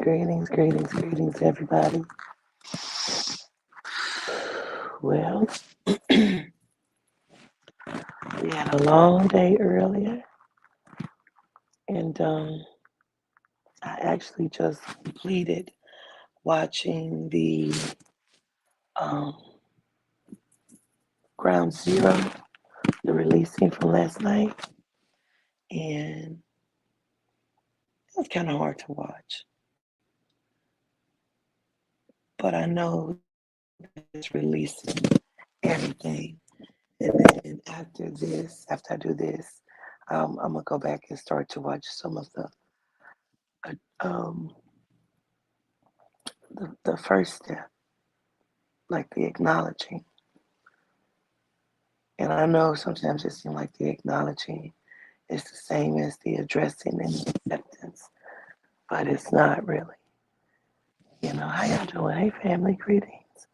Greetings, everybody. Well, we had a long day earlier, and I actually just completed watching the um, Ground Zero, the releasing from last night, and it was kind of hard to watch. But I know it's releasing everything, and then after I do this, I'm gonna go back and start to watch some of uh, um, the first step, like the acknowledging. And I know sometimes it seems like the acknowledging is the same as the addressing and acceptance, but it's not really. How y'all doing? Hey, family, greetings.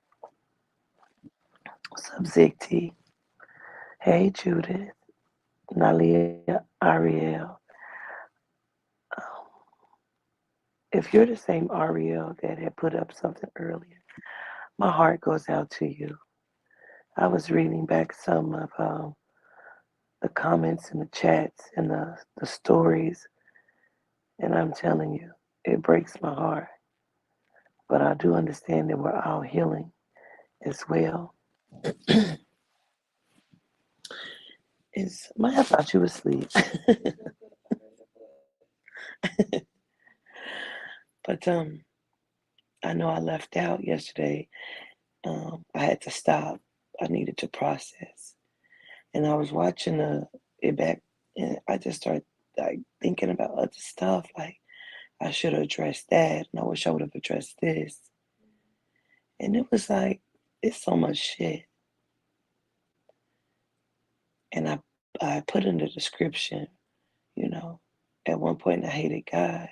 What's up, Zig T? Hey, Judith, Nalia, Ariel. Um, if you're the same Ariel that had put up something earlier, my heart goes out to you. I was reading back some of the comments and the chats and the stories, and I'm telling you, it breaks my heart. But I do understand that we're all healing as well. I thought you were asleep. But I know I left out yesterday. I had to stop. I needed to process. And I was watching it back, and I just started like thinking about other stuff. Like I should have addressed that, and I wish I would have addressed this. And it was like it's so much shit. And I put in the description, you know, at one point I hated God.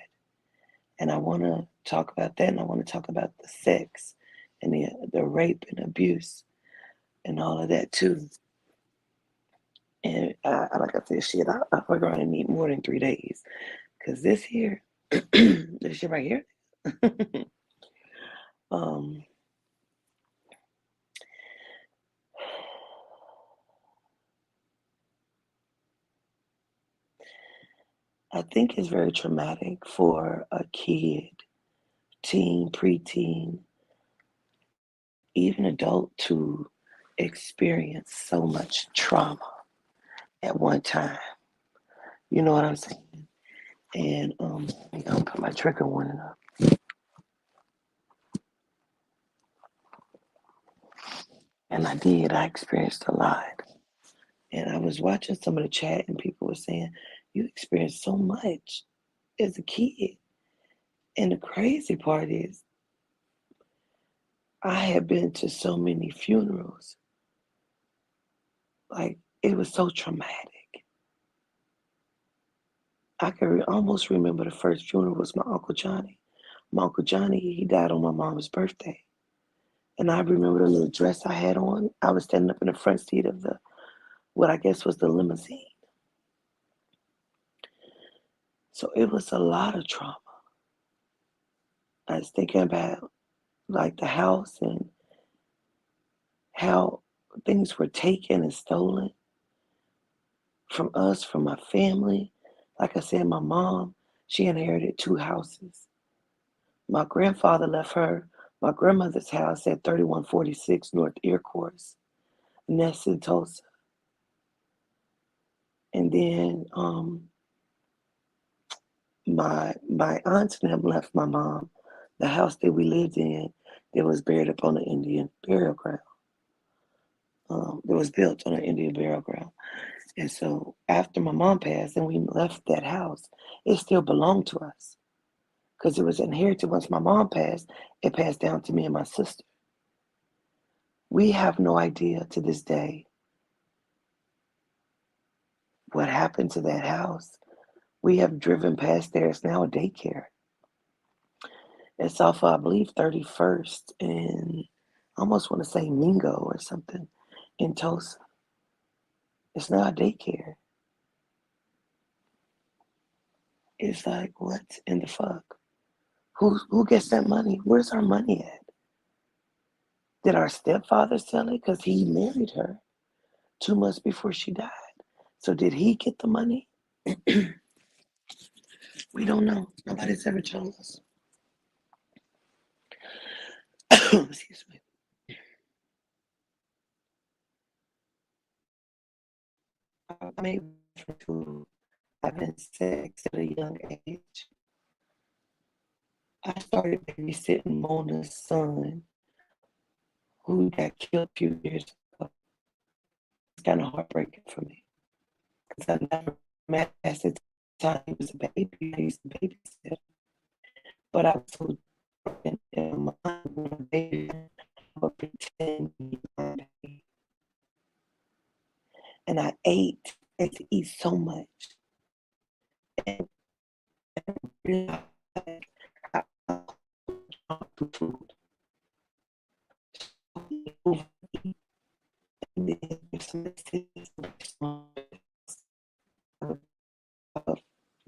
And I want to talk about that, and I want to talk about the sex and the rape and abuse and all of that too. And like I said, shit, we're going to need more than 3 days because this here, this shit right here, um, I think it's very traumatic for a kid, teen, preteen, even adult to experience so much trauma at one time. You know what I'm saying? And I'm gonna put my trigger warning up. And I did. I experienced a lot. And I was watching some of the chat, and people were saying, "You experienced so much as a kid." And the crazy part is, I had been to so many funerals. Like it was so traumatic. I can almost remember the first funeral was my Uncle Johnny. My Uncle Johnny, he died on my mom's birthday. And I remember the little dress I had on. I was standing up in the front seat of what I guess was the limousine. So it was a lot of trauma. I was thinking about like the house and how things were taken and stolen from us, from my family. Like I said, my mom, she inherited 2 houses. My grandfather left her my grandmother's house at 3146 North Earcourse, and that's in Tulsa. And then my aunts and them left my mom the house that we lived in that was buried up on the Indian burial ground. That was built on an Indian burial ground. And so after my mom passed and we left that house, it still belonged to us because it was inherited once my mom passed. It passed down to me and my sister. We have no idea to this day what happened to that house. We have driven past there. It's now a daycare. It's off, I believe, 31st and I almost want to say Mingo or something in Tulsa. It's not a daycare. It's like, what in the fuck? Who gets that money? Where's our money at? Did our stepfather sell it? Because he married her 2 months before she died. So did he get the money? We don't know. Nobody's ever told us. Excuse me. I'm able to having sex at a young age. I started babysitting Mona's son, who got killed a few years ago. It's kind of heartbreaking for me because I never met at the time he was a baby. I used to babysit, but I was so in my mind when a baby, I would pretend to be my baby. And I had to eat so much, and realized I food.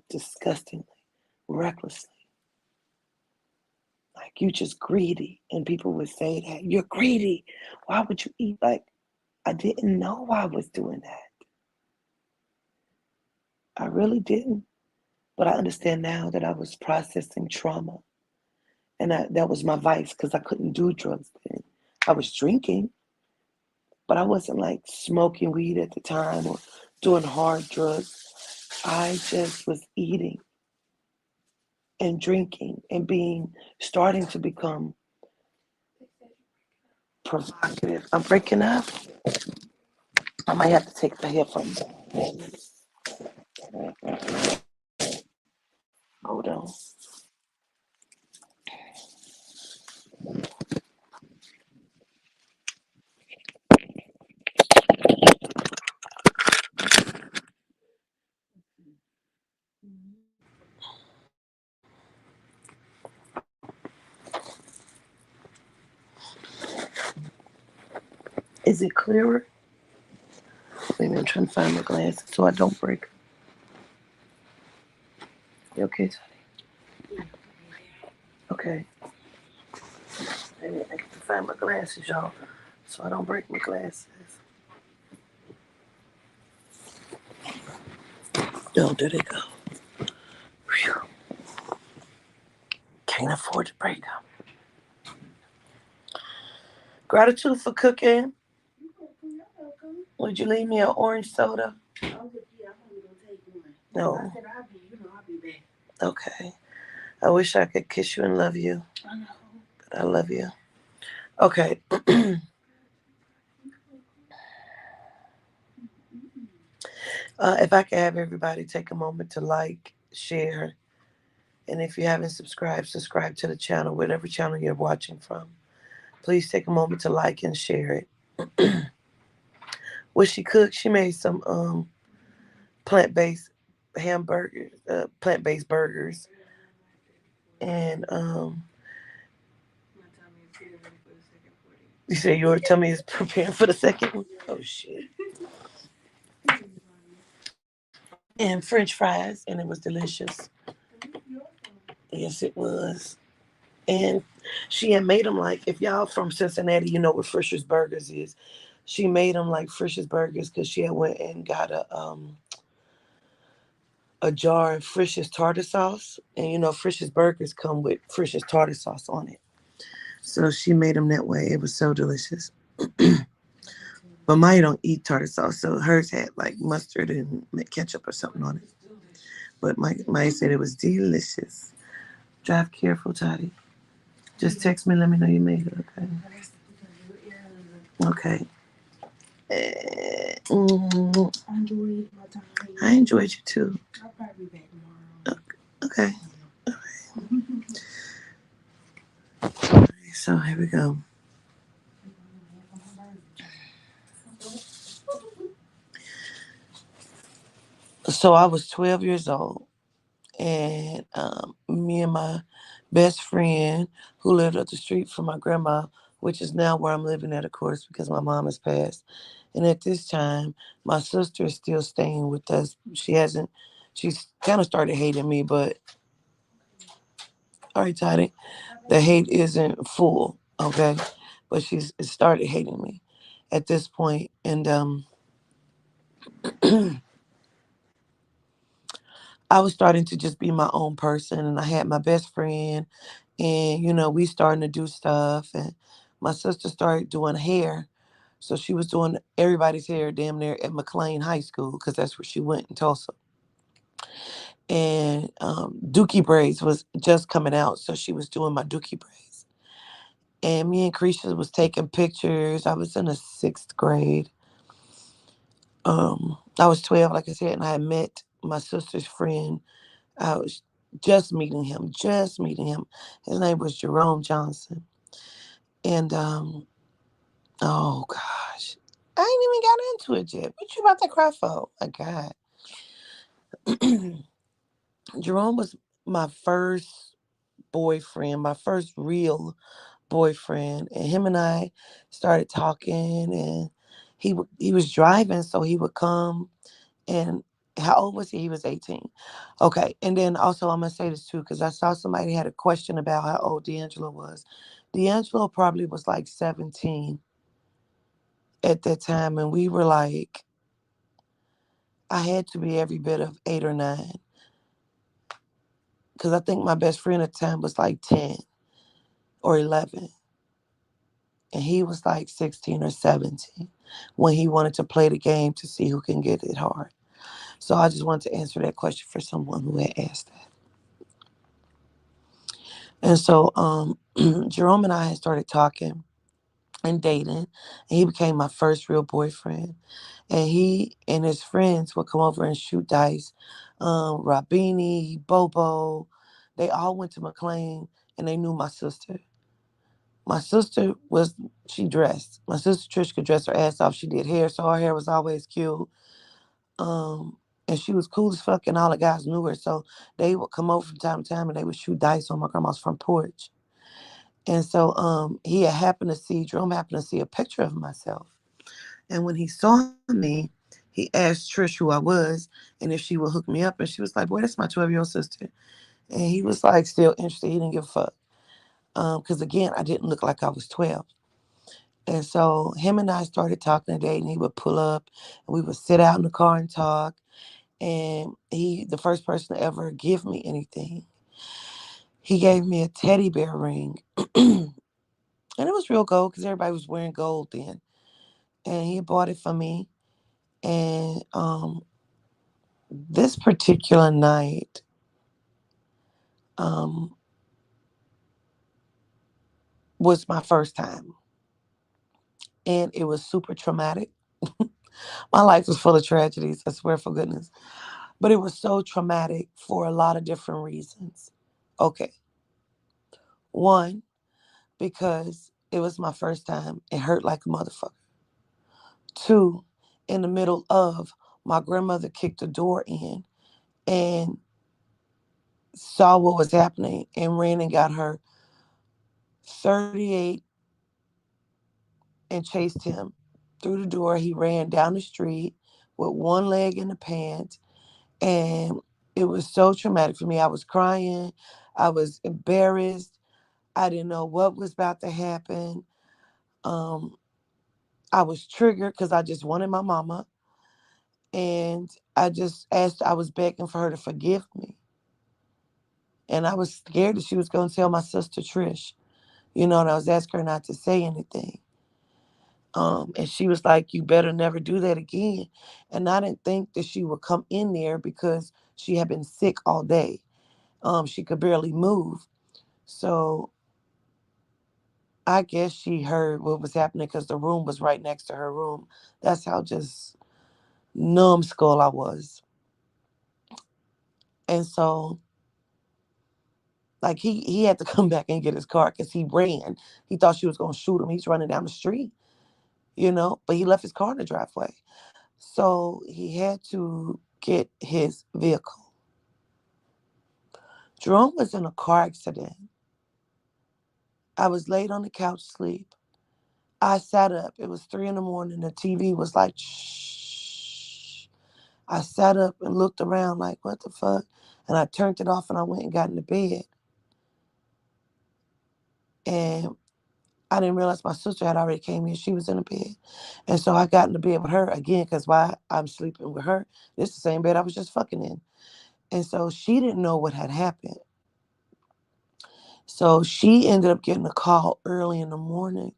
Disgustingly, recklessly. Like you just greedy. And people would say that you're greedy. Why would you eat? Like I didn't know I was doing that. I really didn't. But I understand now that I was processing trauma. And that was my vice because I couldn't do drugs then. I was drinking, but I wasn't like smoking weed at the time or doing hard drugs. I just was eating and drinking and starting to become provocative. I'm breaking up. I might have to take the headphones off. Hold on. Is it clearer? Maybe I'm trying to find my glasses so I don't break. You okay, Tony? Okay. Maybe I have to find my glasses, y'all, so I don't break my glasses. Oh, there they go. Whew. Can't afford to break them. Gratitude for cooking. Would you leave me an orange soda? No. Okay. I wish I could kiss you and love you. But I love you. Okay. If I could have everybody take a moment to like, share, and if you haven't subscribed, subscribe to the channel, whatever channel you're watching from. Please take a moment to like and share it. What she cooked, she made some plant-based hamburgers, plant-based burgers, and you say your tummy is preparing for the second one? Oh shit! And French fries, and it was delicious. Yes, it was. And she had made them like, if y'all from Cincinnati, you know what Frisch's Burgers is. She made them like Frisch's Burgers because she had went and got a jar of Frisch's tartar sauce, and you know Frisch's Burgers come with Frisch's tartar sauce on it. So she made them that way. It was so delicious. But Maya don't eat tartar sauce, so hers had like mustard and ketchup or something on it. But Maya said it was delicious. Drive careful, Toddy. Just text me, let me know you made it, okay? Okay. I enjoyed you too. I'll probably be back tomorrow. Okay. So here we go. So I was 12 years old, and me and my best friend, who lived up the street from my grandma, which is now where I'm living at, of course, because my mom has passed. And at this time, my sister is still staying with us. She's kind of started hating me, but All right, Toddy. The hate isn't full, okay? But she's started hating me at this point, and I was starting to just be my own person, and I had my best friend, and we starting to do stuff, and my sister started doing hair, so she was doing everybody's hair damn near at McLean High School because that's where she went in Tulsa, and Dookie braids was just coming out, so she was doing my Dookie braids, and me and Creisha was taking pictures. I was in the 6th grade. I was 12, like I said, and I had met my sister's friend. I was just meeting him, just meeting him. His name was Jerome Johnson. And oh gosh. I ain't even got into it yet. What you about to cry for? My God. Jerome was my first boyfriend, my first real boyfriend. And him and I started talking, and he was driving, so he would come. And how old was he? He was 18. Okay. And then also, I'm going to say this too, because I saw somebody had a question about how old D'Angelo was. D'Angelo probably was like 17 at that time. And we were like, I had to be every bit of 8 or 9. Because I think my best friend at the time was like 10 or 11. And he was like 16 or 17 when he wanted to play the game to see who can get it hard. So I just wanted to answer that question for someone who had asked that. And so Jerome and I had started talking and dating, and he became my first real boyfriend. And he and his friends would come over and shoot dice. Rabini, Bobo, they all went to McLean, and they knew my sister. My sister was, she dressed. My sister Trish could dress her ass off. She did hair, so her hair was always cute. Um, and she was cool as fuck, and all the guys knew her. So they would come over from time to time, and they would shoot dice on my grandma's front porch. And so he had happened to see, Jerome happened to see a picture of myself. And when he saw me, he asked Trish who I was and if she would hook me up. And she was like, boy, that's my 12-year-old sister. And he was like still interested. He didn't give a fuck. Because again, I didn't look like I was 12. And so him and I started talking today, and he would pull up and we would sit out in the car and talk. And he, the first person to ever give me anything, he gave me a teddy bear ring. And it was real gold because everybody was wearing gold then. And he bought it for me. And this particular night um, was my first time, and it was super traumatic. My life was full of tragedies, I swear for goodness. But it was so traumatic for a lot of different reasons. Okay, one, because it was my first time. It hurt like a motherfucker. Two, in the middle of, my grandmother kicked the door in and saw what was happening and ran and got her 38 and chased him through the door. He ran down the street with one leg in the pants. And it was so traumatic for me. I was crying. I was embarrassed. I didn't know what was about to happen. Um, I was triggered because I just wanted my mama. And I just asked, I was begging for her to forgive me. And I was scared that she was going to tell my sister Trish, and I was asking her not to say anything. And she was like, you better never do that again. And I didn't think that she would come in there because she had been sick all day. She could barely move. So I guess she heard what was happening because the room was right next to her room. That's how just numbskull I was. And so, like, he had to come back and get his car because he ran. He thought she was going to shoot him. He's running down the street, but he left his car in the driveway. So he had to get his vehicle. Jerome was in a car accident. I was laid on the couch asleep. I sat up. It was 3 in the morning. The TV was like, shh. I sat up and looked around like, what the fuck? And I turned it off and I went and got into bed. And I didn't realize my sister had already came in. She was in the bed. And so I got in the bed with her again, because why I'm sleeping with her. This is the same bed I was just fucking in. And so she didn't know what had happened. So she ended up getting a call early in the morning,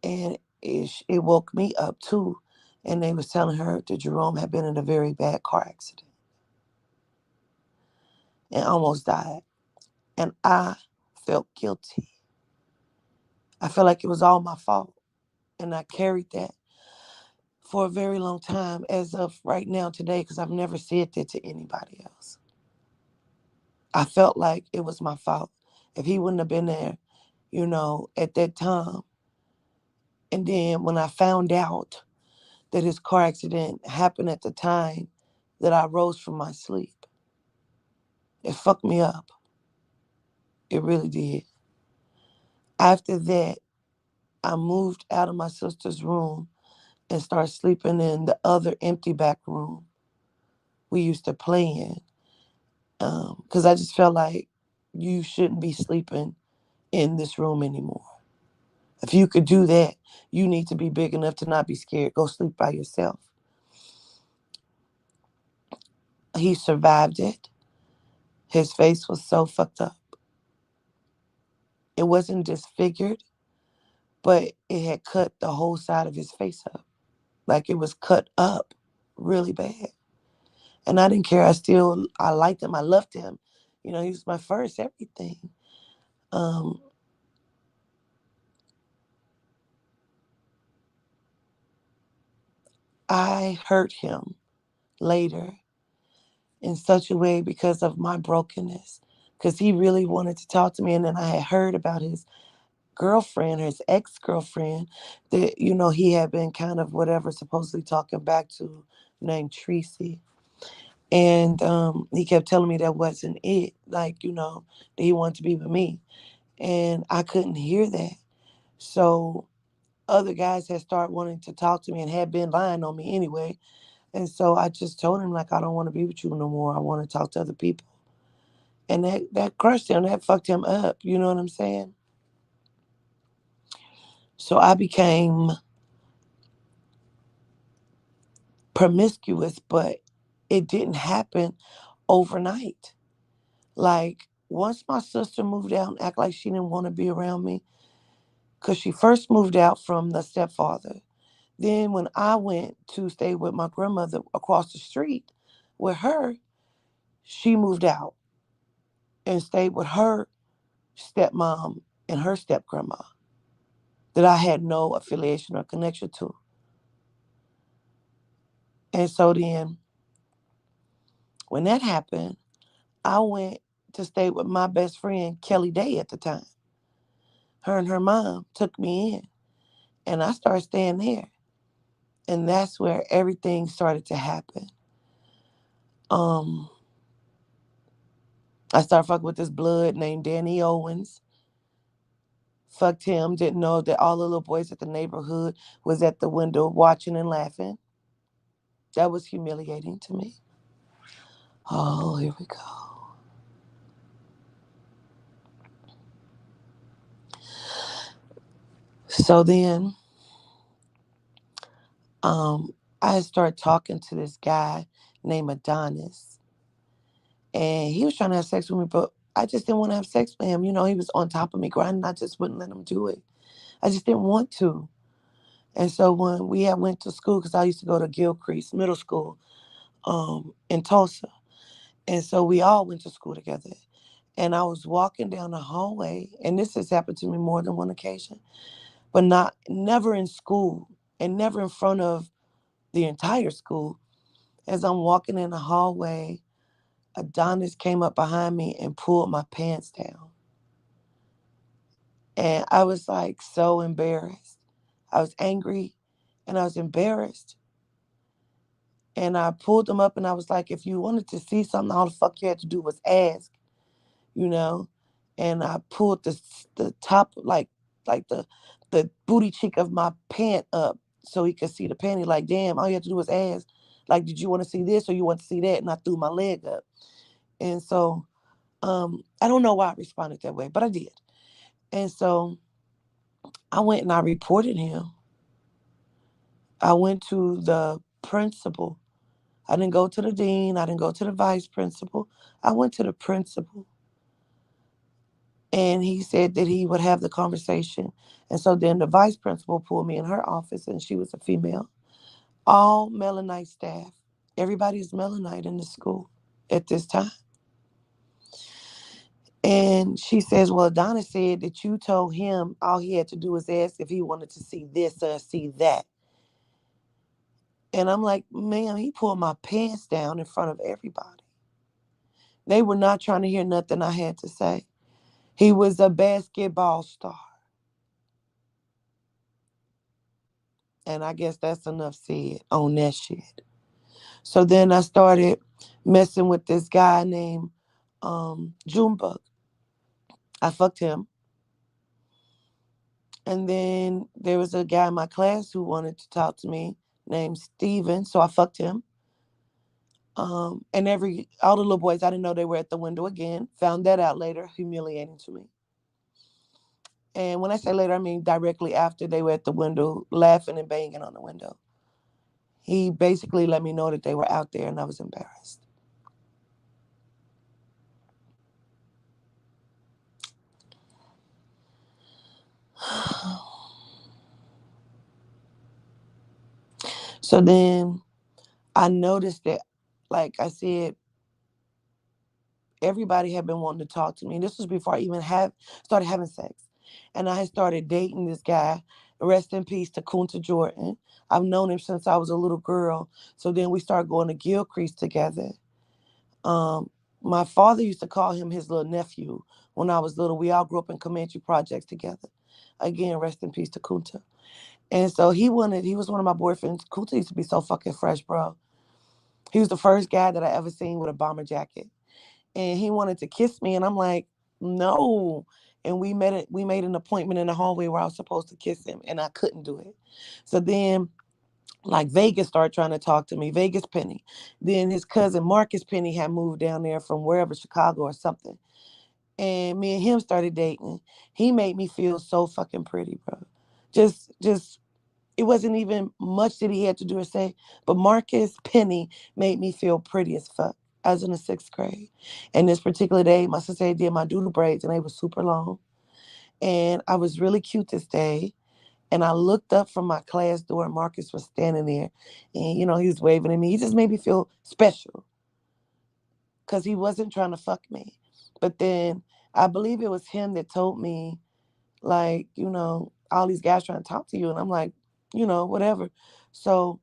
and it woke me up too. And they was telling her that Jerome had been in a very bad car accident and almost died. And I felt guilty. I felt like it was all my fault. And I carried that for a very long time as of right now today, because I've never said that to anybody else. I felt like it was my fault. If he wouldn't have been there, at that time. And then when I found out that his car accident happened at the time that I rose from my sleep, it fucked me up. It really did. After that, I moved out of my sister's room and started sleeping in the other empty back room we used to play in. Because I just felt like you shouldn't be sleeping in this room anymore. If you could do that, you need to be big enough to not be scared. Go sleep by yourself. He survived it. His face was so fucked up. It wasn't disfigured, but it had cut the whole side of his face up. Like it was cut up really bad. And I didn't care. I liked him. I loved him. He was my first everything. Um, I hurt him later in such a way because of my brokenness. Because he really wanted to talk to me. And then I had heard about his girlfriend, his ex-girlfriend, that, he had been kind of whatever, supposedly talking back to, named Tracy. And he kept telling me that wasn't it. Like, that he wanted to be with me. And I couldn't hear that. So other guys had started wanting to talk to me and had been lying on me anyway. And so I just told him, like, I don't want to be with you no more. I want to talk to other people. And that crushed him. That fucked him up. You know what I'm saying? So I became promiscuous, but it didn't happen overnight. Like, once my sister moved out and act like she didn't want to be around me, because she first moved out from the stepfather. Then when I went to stay with my grandmother across the street with her, she moved out and stayed with her stepmom and her step grandma that I had no affiliation or connection to. And so then when that happened, I went to stay with my best friend, Kelly Day, at the time. Her and her mom took me in, and I started staying there. And that's where everything started to happen. Um, I started fucking with this blood named Danny Owens. Fucked him, didn't know that all the little boys at the neighborhood was at the window watching and laughing. That was humiliating to me. Oh, here we go. So then um, I started talking to this guy named Adonis. And he was trying to have sex with me, but I just didn't want to have sex with him. He was on top of me grinding. I just wouldn't let him do it. I just didn't want to. And so when we had went to school, because I used to go to Gilcrease Middle School in Tulsa. And so we all went to school together. And I was walking down the hallway, and this has happened to me more than one occasion, but never in school and never in front of the entire school. As I'm walking in the hallway, Adonis came up behind me and pulled my pants down. And I was like so embarrassed. I was angry and I was embarrassed. And I pulled them up and I was like, if you wanted to see something, all the fuck you had to do was ask, you know? And I pulled the top, like the booty cheek of my pant up so he could see the panty. Like, damn, all you had to do was ask. Like, did you want to see this or you want to see that? And I threw my leg up. And so I don't know why I responded that way, but I did. And so I went and I reported him. I went to the principal. I didn't go to the dean. I didn't go to the vice principal. I went to the principal. And he said that he would have the conversation. And so then the vice principal pulled me in her office, and she was a female. All Melanin staff. Everybody's Melanin in the school at this time. And she says, well, Donna said that you told him all he had to do was ask if he wanted to see this or see that. And I'm like, ma'am, he pulled my pants down in front of everybody. They were not trying to hear nothing I had to say. He was a basketball star. And I guess that's enough said on that shit. So then I started messing with this guy named Junebug. I fucked him. And then there was a guy in my class who wanted to talk to me named Steven. So I fucked him. And all the little boys, I didn't know they were at the window again. Found that out later, humiliating to me. And when I say later, I mean directly after they were at the window, laughing and banging on the window. He basically let me know that they were out there, and I was embarrassed. So then I noticed that, like I said, everybody had been wanting to talk to me. This was before I even started having sex. And I had started dating this guy. Rest in peace to Kunta Jordan. I've known him since I was a little girl. So then we started going to Gilcrease together. Um, my father used to call him his little nephew when I was little. We all grew up in Comanche projects together. Again, rest in peace to Kunta. And so he was one of my boyfriends. Kunta used to be so fucking fresh, bro. He was the first guy that I ever seen with a bomber jacket. And he wanted to kiss me, and I'm like, no. And we made an appointment in the hallway where I was supposed to kiss him, and I couldn't do it. So then, like, Vegas started trying to talk to me, Vegas Penny. Then his cousin Marcus Penny had moved down there from wherever, Chicago or something. And me and him started dating. He made me feel so fucking pretty, bro. Just it wasn't even much that he had to do or say, but Marcus Penny made me feel pretty as fuck. I was in the 6th grade. And this particular day, my sister did my doodle braids, and they were super long. And I was really cute this day. And I looked up from my class door, and Marcus was standing there. And, he was waving at me. He just made me feel special because he wasn't trying to fuck me. But then I believe it was him that told me, like, all these guys trying to talk to you. And I'm like, whatever. So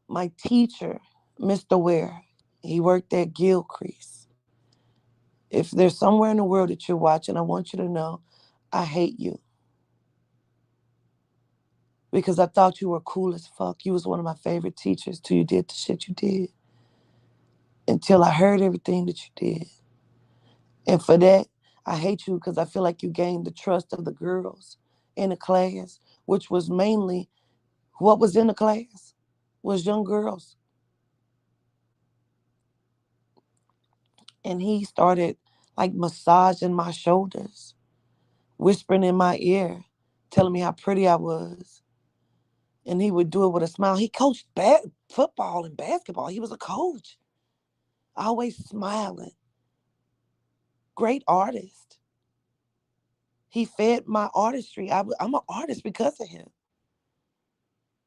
my teacher, Mr. Ware, he worked at Gilcrease. If there's somewhere in the world that you're watching, I want you to know I hate you because I thought you were cool as fuck. You was one of my favorite teachers till you did the shit you did. Until I heard everything that you did. And for that, I hate you because I feel like you gained the trust of the girls in the class, which was mainly what was in the class was young girls. And he started like massaging my shoulders, whispering in my ear, telling me how pretty I was. And he would do it with a smile. He coached football and basketball. He was a coach, always smiling. Great artist. He fed my artistry. I'm an artist because of him.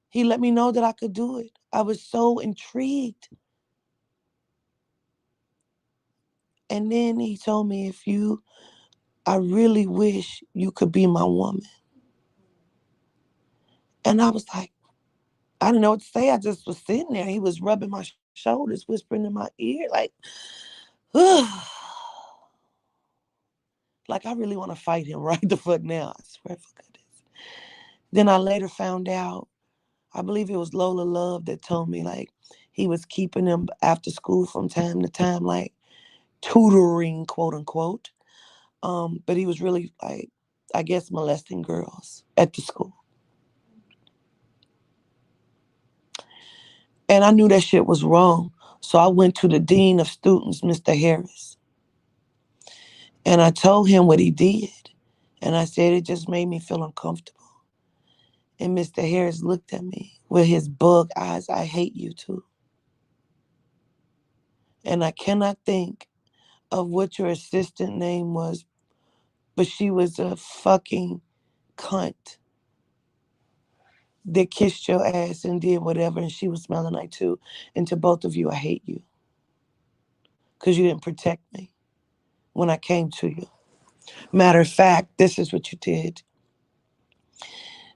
He let me know that I could do it. I was so intrigued. And then he told me, I really wish you could be my woman. And I was like, I didn't know what to say. I just was sitting there. He was rubbing my shoulders, whispering in my ear, like, like I really want to fight him right the fuck now. I swear for goodness. Then I later found out, I believe it was Lola Love that told me, like, he was keeping them after school from time to time, like tutoring, quote unquote. But he was really, like, I guess, molesting girls at the school. And I knew that shit was wrong. So I went to the dean of students, Mr. Harris. And I told him what he did. And I said it just made me feel uncomfortable. And Mr. Harris looked at me with his bug eyes. I hate you too. And I cannot think of what your assistant name was, but she was a fucking cunt that kissed your ass and did whatever, and she was smelling like too. And to both of you, I hate you because you didn't protect me when I came to you. Matter of fact, this is what you did.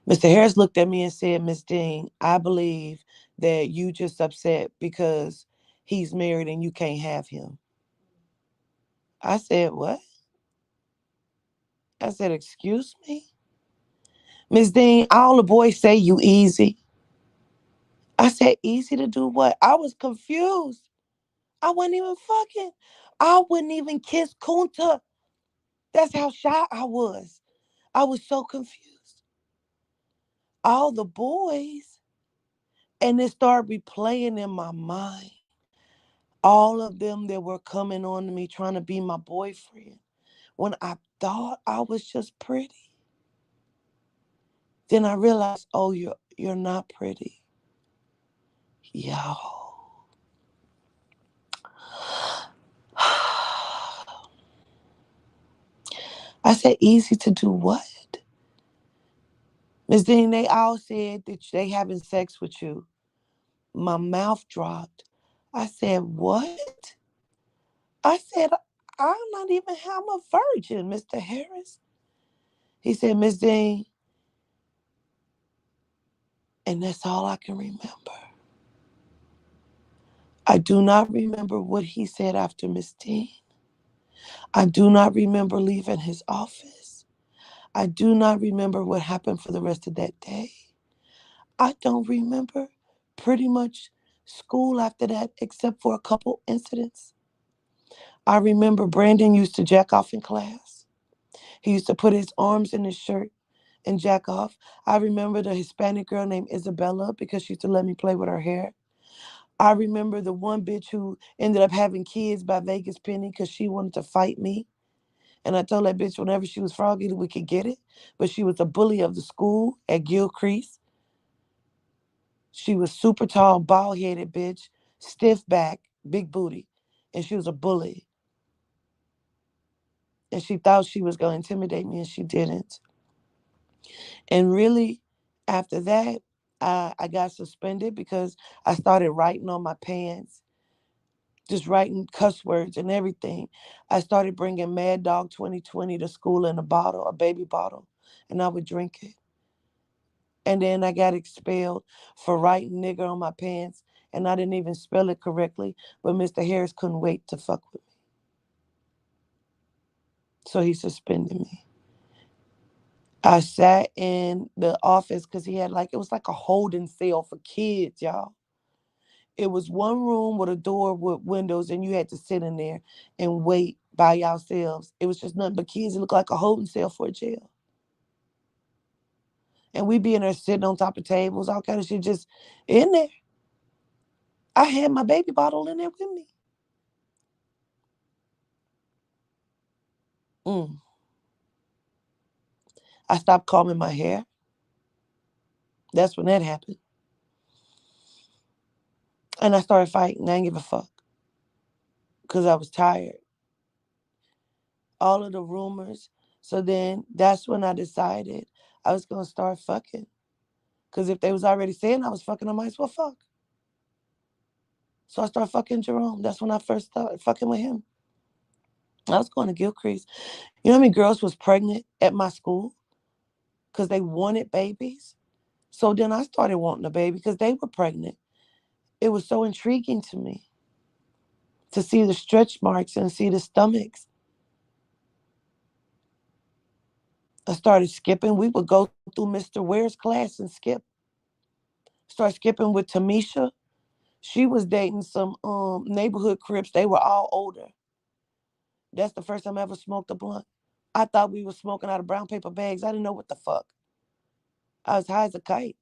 Mr. Harris looked at me and said, Miss Dean, I believe that you just upset because he's married and you can't have him. I said, what? I said, excuse me? Miss Dean, all the boys say you easy. I said, easy to do what? I was confused. I wasn't even fucking. I wouldn't even kiss Kunta. That's how shy I was. I was so confused. All the boys, and it started replaying in my mind. All of them that were coming on to me trying to be my boyfriend when I thought I was just pretty. Then I realized, oh, you're not pretty. Yo. I said, easy to do what? Miss Dean, they all said that they having sex with you. My mouth dropped. I said, what? I said, I'm not even, I'm a virgin, Mr. Harris. He said, Miss Dean, and that's all I can remember. I do not remember what he said after Miss Dean. I do not remember leaving his office. I do not remember what happened for the rest of that day. I don't remember pretty much school after that, except for a couple incidents. I remember Brandon used to jack off in class. He used to put his arms in his shirt and jack off. I remember the Hispanic girl named Isabella because she used to let me play with her hair. I remember the one bitch who ended up having kids by Vegas Penny because she wanted to fight me. And I told that bitch whenever she was froggy that we could get it. But she was a bully of the school at Gilcrease. She was super tall, bald headed bitch, stiff back, big booty. And she was a bully. And she thought she was going to intimidate me and she didn't. And really, after that, I got suspended because I started writing on my pants, just writing cuss words and everything. I started bringing Mad Dog 2020 to school in a bottle, a baby bottle, and I would drink it. And then I got expelled for writing nigger on my pants, and I didn't even spell it correctly, but Mr. Harris couldn't wait to fuck with me. So he suspended me. I sat in the office because he had it was like a holding cell for kids, y'all. It was one room with a door with windows, and you had to sit in there and wait by yourselves. It was just nothing but kids. It looked like a holding cell for a jail. And we be in there sitting on top of tables, all kind of shit, just in there. I had my baby bottle in there with me. Mm. I stopped combing my hair. That's when that happened. And I started fighting. I didn't give a fuck because I was tired. All of the rumors. So then that's when I decided I was going to start fucking. Because if they was already saying I was fucking, I might as well fuck. So I started fucking Jerome. That's when I first started fucking with him. I was going to Gilcrease. You know how many girls was pregnant at my school because they wanted babies? So then I started wanting a baby because they were pregnant. It was so intriguing to me to see the stretch marks and see the stomachs. I started skipping. We would go through Mr. Ware's class and skip. Start skipping with Tamisha. She was dating some neighborhood crips. They were all older. That's the first time I ever smoked a blunt. I thought we were smoking out of brown paper bags. I didn't know what the fuck. I was high as a kite.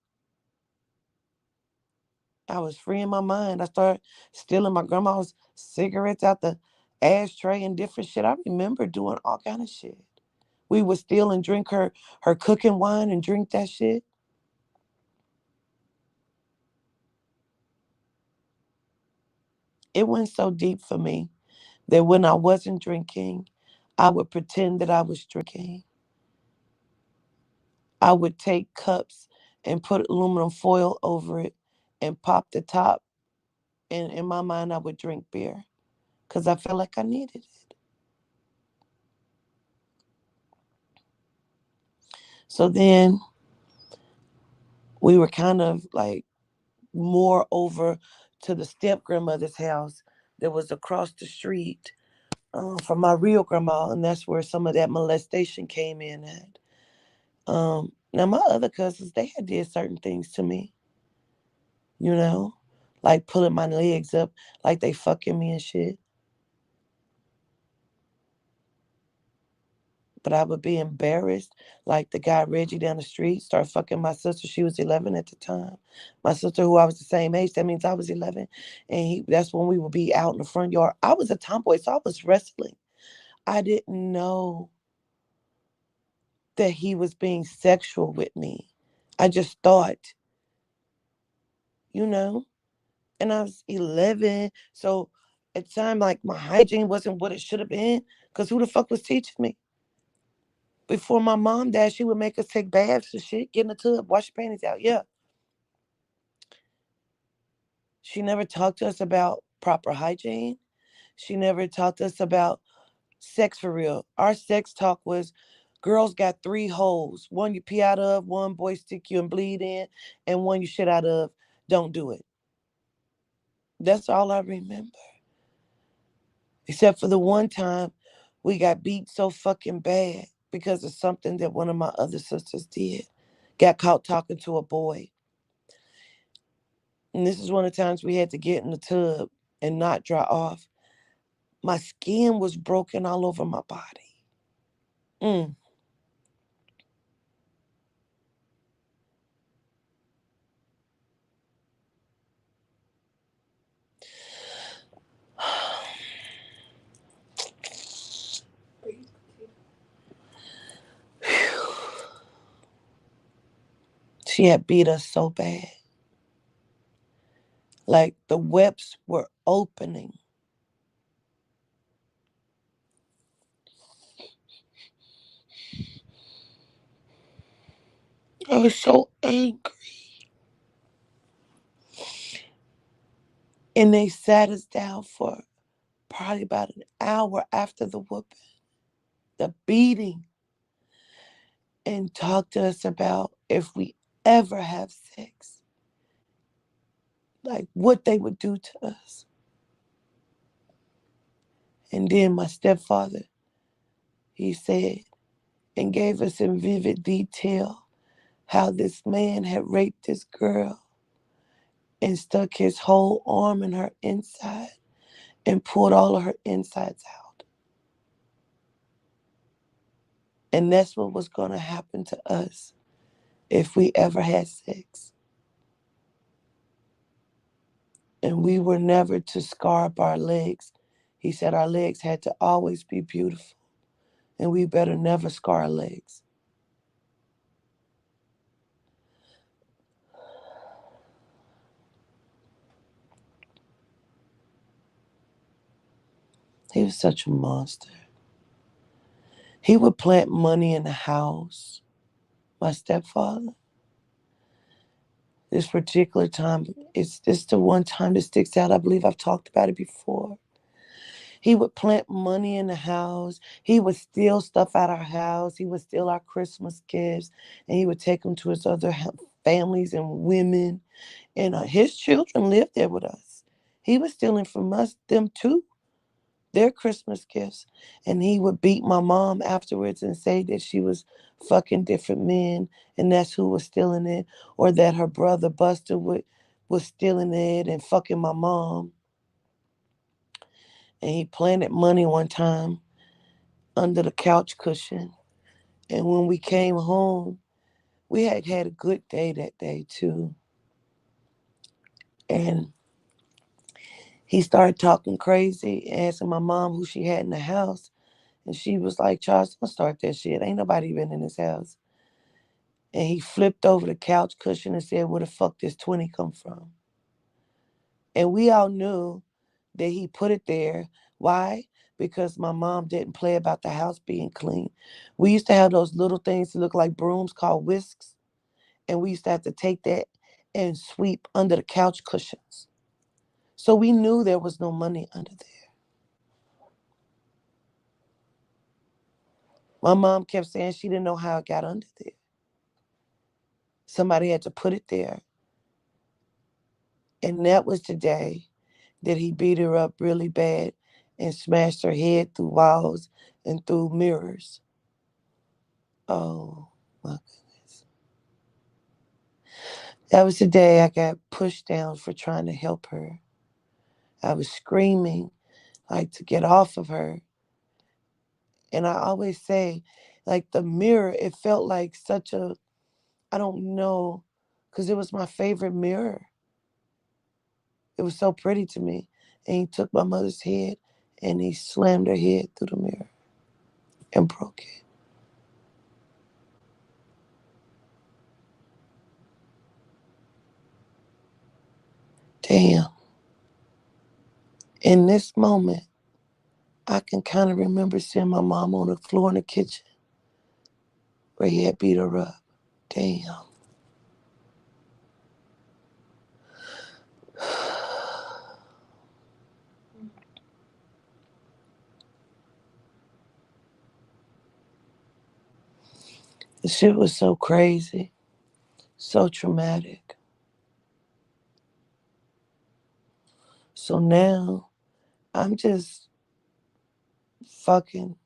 I was free in my mind. I started stealing my grandma's cigarettes out the ashtray and different shit. I remember doing all kind of shit. We would steal and drink her cooking wine and drink that shit. It went so deep for me that when I wasn't drinking, I would pretend that I was drinking. I would take cups and put aluminum foil over it and pop the top. And in my mind, I would drink beer because I felt like I needed it. So then we were kind of like more over to the step grandmother's house that was across the street from my real grandma, and that's where some of that molestation came in at. Now my other cousins, they had did certain things to me, you know, like pulling my legs up, like they fucking me and shit. But I would be embarrassed. Like the guy Reggie down the street started fucking my sister. She was 11 at the time. My sister, who I was the same age, that means I was 11. And that's when we would be out in the front yard. I was a tomboy, so I was wrestling. I didn't know that he was being sexual with me. I just thought, you know, and I was 11. So at the time, like my hygiene wasn't what it should have been because who the fuck was teaching me? Before my mom died, she would make us take baths and shit, get in the tub, wash your panties out. Yeah. She never talked to us about proper hygiene. She never talked to us about sex for real. Our sex talk was girls got three holes. One you pee out of, one boy stick you and bleed in, and one you shit out of. Don't do it. That's all I remember. Except for the one time we got beat so fucking bad because of something that one of my other sisters did. Got caught talking to a boy. And this is one of the times we had to get in the tub and not dry off. My skin was broken all over my body. Mm. She had beat us so bad. Like the webs were opening. I was so angry. And they sat us down for probably about an hour after the whooping, the beating, and talked to us about if we ever have sex, like what they would do to us. And then my stepfather, he said, and gave us in vivid detail how this man had raped this girl and stuck his whole arm in her inside and pulled all of her insides out. And that's what was going to happen to us if we ever had sex. And we were never to scar up our legs. He said our legs had to always be beautiful, and we better never scar our legs. He was such a monster. He would plant money in the house. My stepfather. This particular time, it's this the one time that sticks out. I believe I've talked about it before. He would plant money in the house. He would steal stuff out our house. He would steal our Christmas gifts, and he would take them to his other families and women. And his children lived there with us. He was stealing from us, them too, their Christmas gifts. And he would beat my mom afterwards and say that she was fucking different men, and that's who was stealing it, or that her brother Buster was stealing it and fucking my mom. And he planted money one time under the couch cushion. And when we came home, we had had a good day that day too. And He started talking crazy, asking my mom who she had in the house. And she was like, Charles, don't start that shit. Ain't nobody been in this house. And he flipped over the couch cushion and said, where the fuck this 20 come from? And we all knew that he put it there. Why? Because my mom didn't play about the house being clean. We used to have those little things that look like brooms called whisks. And we used to have to take that and sweep under the couch cushions. So we knew there was no money under there. My mom kept saying she didn't know how it got under there. Somebody had to put it there. And that was the day that he beat her up really bad and smashed her head through walls and through mirrors. Oh my goodness. That was the day I got pushed down for trying to help her. I was screaming like to get off of her. And I always say, like the mirror, it felt like such a, I don't know, because it was my favorite mirror. It was so pretty to me. And he took my mother's head and he slammed her head through the mirror and broke it. Damn. In this moment, I can kind of remember seeing my mom on the floor in the kitchen where he had beat her up. Damn. The shit was so crazy, so traumatic. So now I'm just fucking.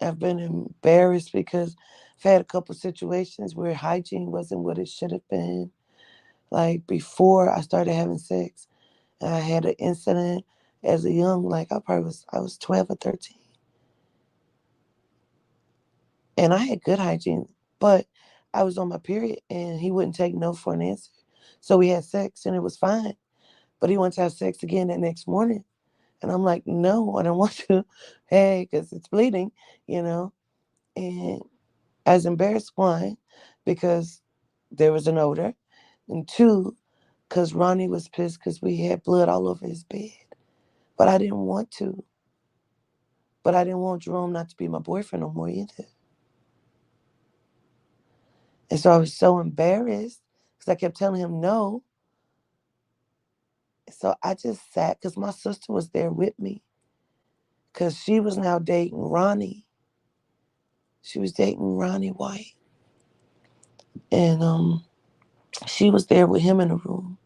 I've been embarrassed because I've had a couple situations where hygiene wasn't what it should have been. Like before I started having sex, I had an incident as a young, like I was 12 or 13. And I had good hygiene, but I was on my period and he wouldn't take no for an answer. So we had sex and it was fine. But he wanted to have sex again that next morning. And I'm like, no, I don't want to. Hey, because it's bleeding, you know. And I was embarrassed, one, because there was an odor. And two, because Ronnie was pissed because we had blood all over his bed. But I didn't want to. But I didn't want Jerome not to be my boyfriend no more either. And so I was so embarrassed because I kept telling him no. So I just sat because my sister was there with me because she was now dating Ronnie. She was dating Ronnie White. And she was there with him in the room.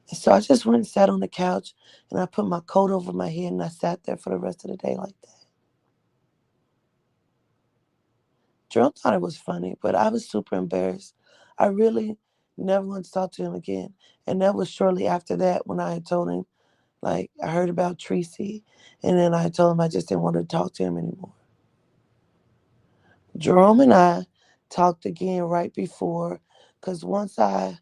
And so I just went and sat on the couch and I put my coat over my head and I sat there for the rest of the day like that. Jerome thought it was funny, but I was super embarrassed. I really never wanted to talk to him again. And that was shortly after that when I had told him, like, I heard about Tracy. And then I told him I just didn't want to talk to him anymore. Jerome and I talked again right before, because once I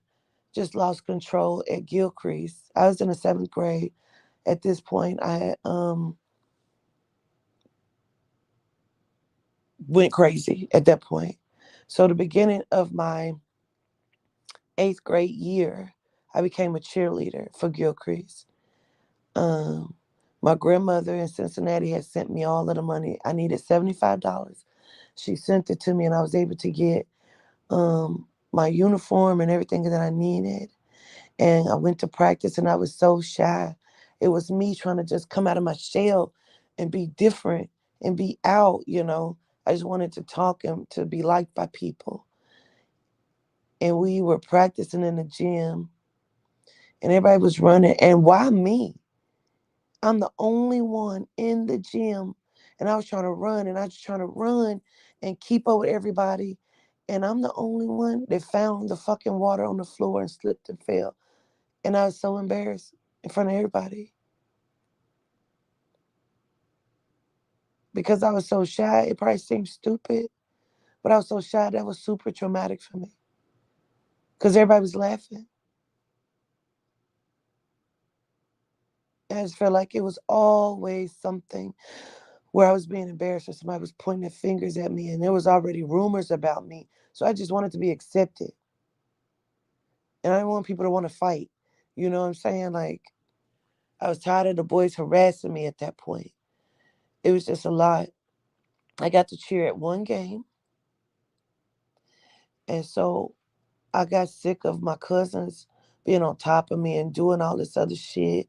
just lost control at Gilcrease, I was in the seventh grade. At this point, I went crazy at that point. So the beginning of my eighth grade year, I became a cheerleader for Gilcrease. Um, my grandmother in Cincinnati had sent me all of the money. I needed $75. She sent it to me, and I was able to get my uniform and everything that I needed. And I went to practice, and I was so shy. It was me trying to just come out of my shell and be different and be out, you know. I just wanted to talk and to be liked by people. And we were practicing in the gym, and everybody was running. And why me? I'm the only one in the gym. And I was trying to run, and I was trying to run and keep up with everybody. And I'm the only one that found the fucking water on the floor and slipped and fell. And I was so embarrassed in front of everybody because I was so shy. It probably seemed stupid, but I was so shy that was super traumatic for me because everybody was laughing. I just felt like it was always something where I was being embarrassed or somebody was pointing fingers at me and there was already rumors about me. So I just wanted to be accepted. And I didn't want people to want to fight. You know what I'm saying? Like, I was tired of the boys harassing me at that point. It was just a lot. I got to cheer at one game. And so I got sick of my cousins being on top of me and doing all this other shit.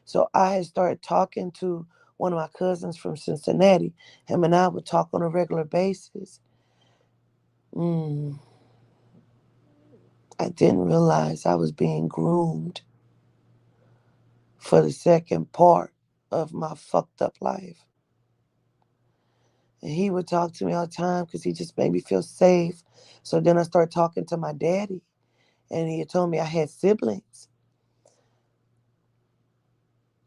So I had started talking to one of my cousins from Cincinnati. Him and I would talk on a regular basis. Mm, I didn't realize I was being groomed for the second part of my fucked up life. And he would talk to me all the time because he just made me feel safe. So then I started talking to my daddy, and he had told me I had siblings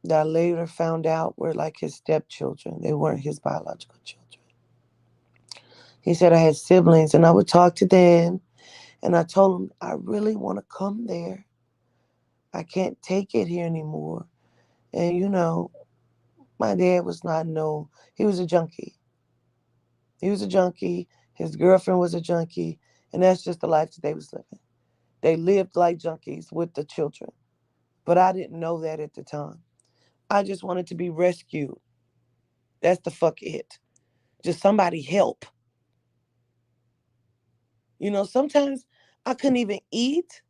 that I later found out were like his stepchildren. They weren't his biological children. He said I had siblings, and I would talk to them, and I told him I really want to come there. I can't take it here anymore. And my dad was not no, he was a junkie. He was a junkie. His girlfriend was a junkie, and that's just the life that they was living. They lived like junkies with the children. But I didn't know that at the time. I just wanted to be rescued. That's the fuck it. Just somebody help. Sometimes I couldn't even eat.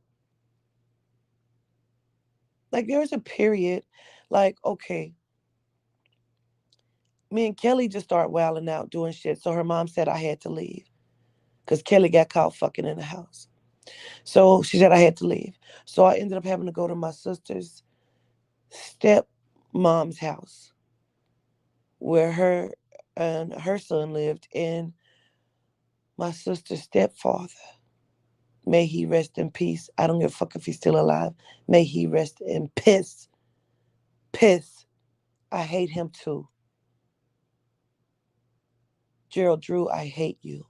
Like there was a period, like, okay, me and Kelly just started wilding out doing shit. So her mom said I had to leave. Because Kelly got caught fucking in the house. So she said I had to leave. So I ended up having to go to my sister's stepmom's house where her and her son lived, and my sister's stepfather. May he rest in peace. I don't give a fuck if he's still alive. May he rest in piss. Piss. I hate him too. Gerald Drew, I hate you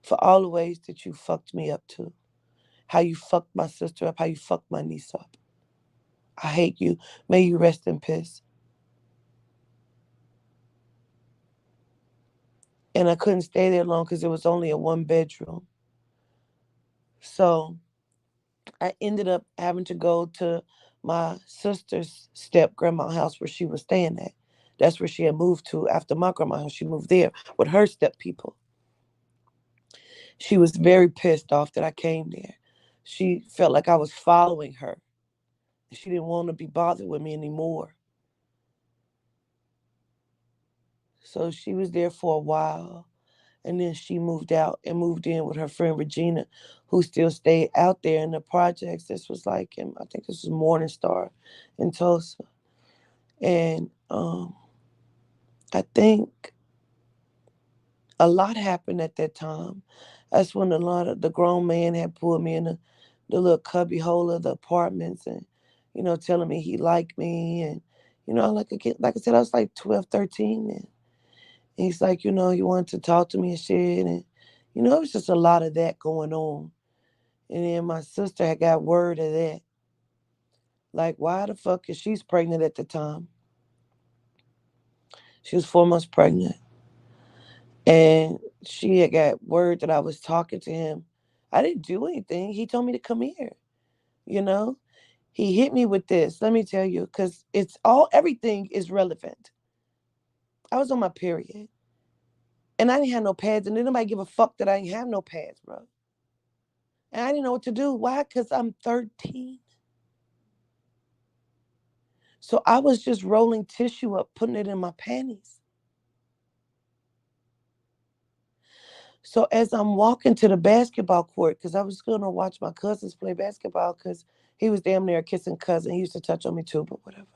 for all the ways that you fucked me up too. How you fucked my sister up, how you fucked my niece up. I hate you. May you rest in peace. And I couldn't stay there long because it was only a 1 bedroom. So I ended up having to go to my sister's step grandma house where she was staying at. That's where she had moved to after my grandma house. She moved there with her step people. She was very pissed off that I came there. She felt like I was following her. She didn't want to be bothered with me anymore. So she was there for a while. And then she moved out and moved in with her friend Regina, who still stayed out there in the projects. This was like, I think this was Morningstar in Tulsa. And I think a lot happened at that time. That's when a lot of the grown man had pulled me in the little cubby hole of the apartments and, telling me he liked me. And, like I said, I was like 12, 13. And he's like, he wanted to talk to me and shit. And, it was just a lot of that going on. And then my sister had got word of that. Like, why the fuck is she's pregnant at the time? She was 4 months pregnant. And she had got word that I was talking to him. I didn't do anything. He told me to come here, you know? He hit me with this. Let me tell you, because everything is relevant. I was on my period. And I didn't have no pads, and didn't nobody give a fuck that I didn't have no pads, bro. And I didn't know what to do. Why? Because I'm 13. So I was just rolling tissue up, putting it in my panties. So as I'm walking to the basketball court, because I was going to watch my cousins play basketball, because he was damn near a kissing cousin. He used to touch on me too, but whatever.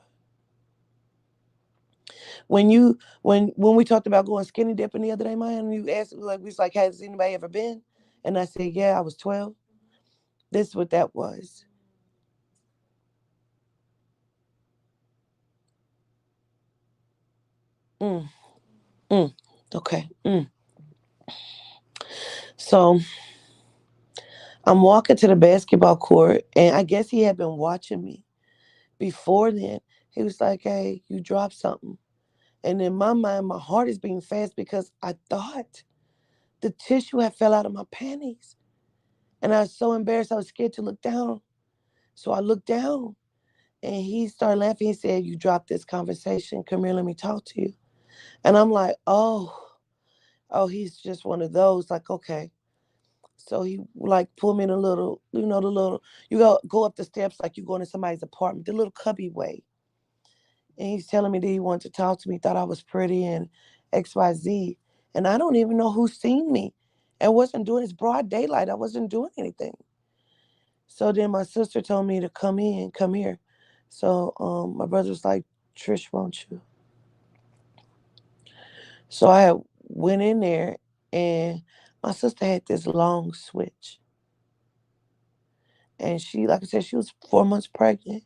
When we talked about going skinny dipping the other day, Maya, and you asked, like, we was like, has anybody ever been? And I said, yeah, I was 12. This is what that was. Mm, mm, okay. So I'm walking to the basketball court, and I guess he had been watching me before then, he was like, hey, you dropped something. And in my mind, my heart is beating fast because I thought the tissue had fell out of my panties. And I was so embarrassed, I was scared to look down. So I looked down and he started laughing. He said, you dropped this conversation. Come here, let me talk to you. And I'm like, oh, he's just one of those. Like, okay. So he like pulled me in a little, the little, you go up the steps like you go into somebody's apartment, the little cubby way. And he's telling me that he wanted to talk to me, thought I was pretty and XYZ. And I don't even know who seen me. And wasn't doing it's broad daylight. I wasn't doing anything. So then my sister told me to come here. So my brother was like, Trish, won't you? So I went in there and my sister had this long switch. And she, like I said, she was 4 months pregnant.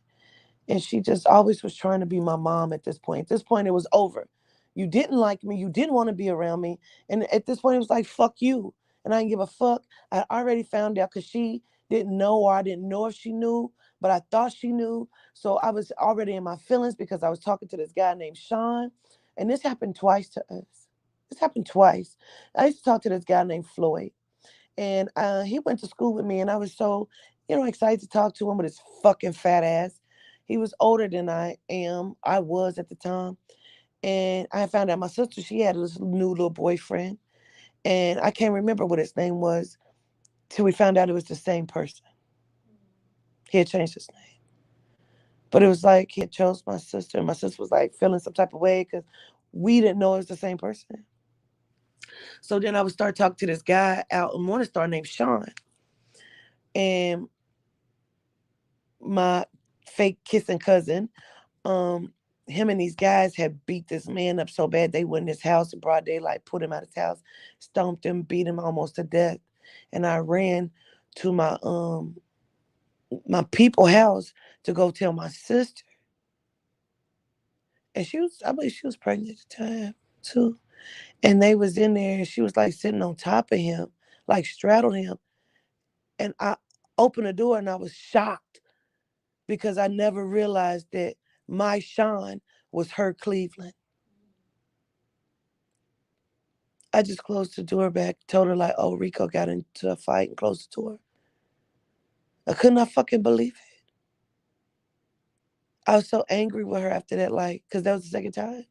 And she just always was trying to be my mom at this point. At this point, it was over. You didn't like me. You didn't want to be around me. And at this point, it was like, fuck you. And I didn't give a fuck. I already found out because she didn't know, or I didn't know if she knew, but I thought she knew. So I was already in my feelings because I was talking to this guy named Sean. And this happened twice to us. This happened twice. I used to talk to this guy named Floyd. And he went to school with me, and I was so, excited to talk to him with his fucking fat ass. He was older than I was at the time. And I found out my sister, she had this new little boyfriend. And I can't remember what his name was till we found out it was the same person. He had changed his name. But it was like he had chose my sister, and my sister was like feeling some type of way because we didn't know it was the same person. So then I would start talking to this guy out in Morningstar named Sean. And my fake kissing cousin, um, him and these guys had beat this man up so bad they went in his house in broad daylight, put him out of his house, stomped him, beat him almost to death. And I ran to my people house to go tell my sister. And I believe she was pregnant at the time too. And they was in there and she was like sitting on top of him, like straddled him. And I opened the door and I was shocked because I never realized that my Sean was her Cleveland. I just closed the door back, told her like, oh, Rico got into a fight and closed the door. I could not fucking believe it. I was so angry with her after that, like, because that was the second time.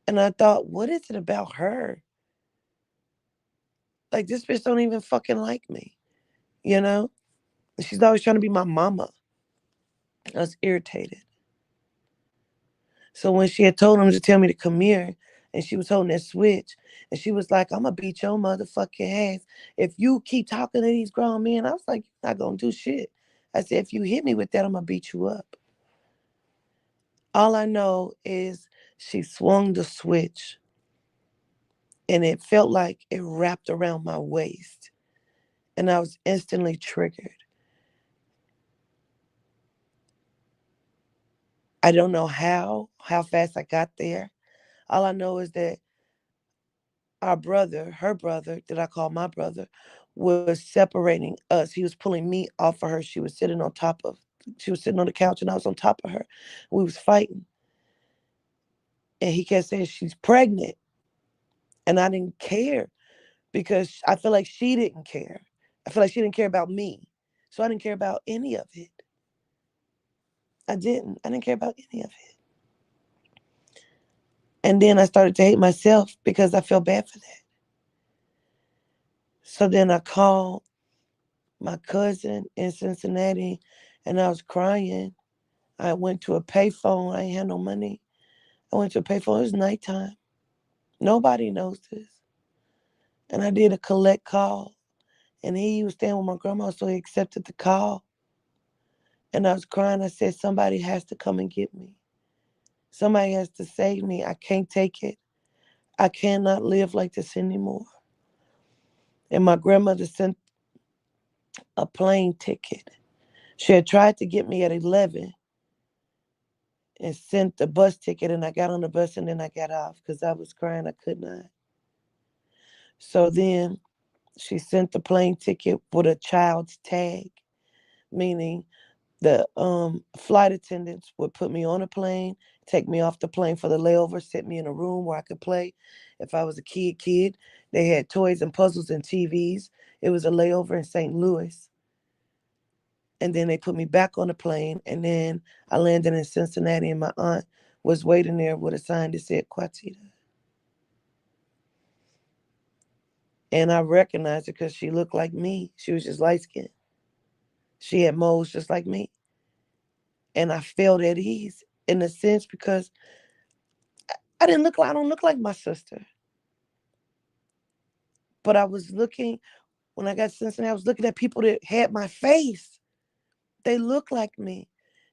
And I thought, what is it about her? Like, this bitch don't even fucking like me, you know? She's always trying to be my mama. I was irritated. So when she had told him to tell me to come here, and she was holding that switch, and she was like, I'm gonna beat your motherfucking ass. If you keep talking to these grown men, I was like, you're not gonna do shit. I said, if you hit me with that, I'm gonna beat you up. All I know is she swung the switch and it felt like it wrapped around my waist. And I was instantly triggered. I don't know how fast I got there. All I know is that our brother, her brother, that I call my brother, was separating us. He was pulling me off of her. She was sitting on the couch and I was on top of her. We was fighting. And he kept saying she's pregnant. And I didn't care because I feel like she didn't care. I feel like she didn't care about me. So I didn't care about any of it. I didn't. I didn't care about any of it. And then I started to hate myself because I felt bad for that. So then I called my cousin in Cincinnati and I was crying. I went to a payphone. I ain't had no money. I went to a payphone. It was nighttime. Nobody knows this. And I did a collect call. And he was staying with my grandma, so he accepted the call. And I was crying. I said, somebody has to come and get me. Somebody has to save me. I can't take it. I cannot live like this anymore. And my grandmother sent a plane ticket. She had tried to get me at 11 and sent the bus ticket, and I got on the bus and then I got off because I was crying. I could not. So then she sent the plane ticket with a child's tag, meaning The flight attendants would put me on a plane, take me off the plane for the layover, sit me in a room where I could play. If I was a kid, they had toys and puzzles and TVs. It was a layover in St. Louis. And then they put me back on the plane, and then I landed in Cincinnati, and my aunt was waiting there with a sign that said Quatita. And I recognized her because she looked like me. She was just light skinned. She had moles just like me. And I felt at ease in a sense because I don't look like my sister. But I was looking, when I got to Cincinnati, I was looking at people that had my face. They looked like me.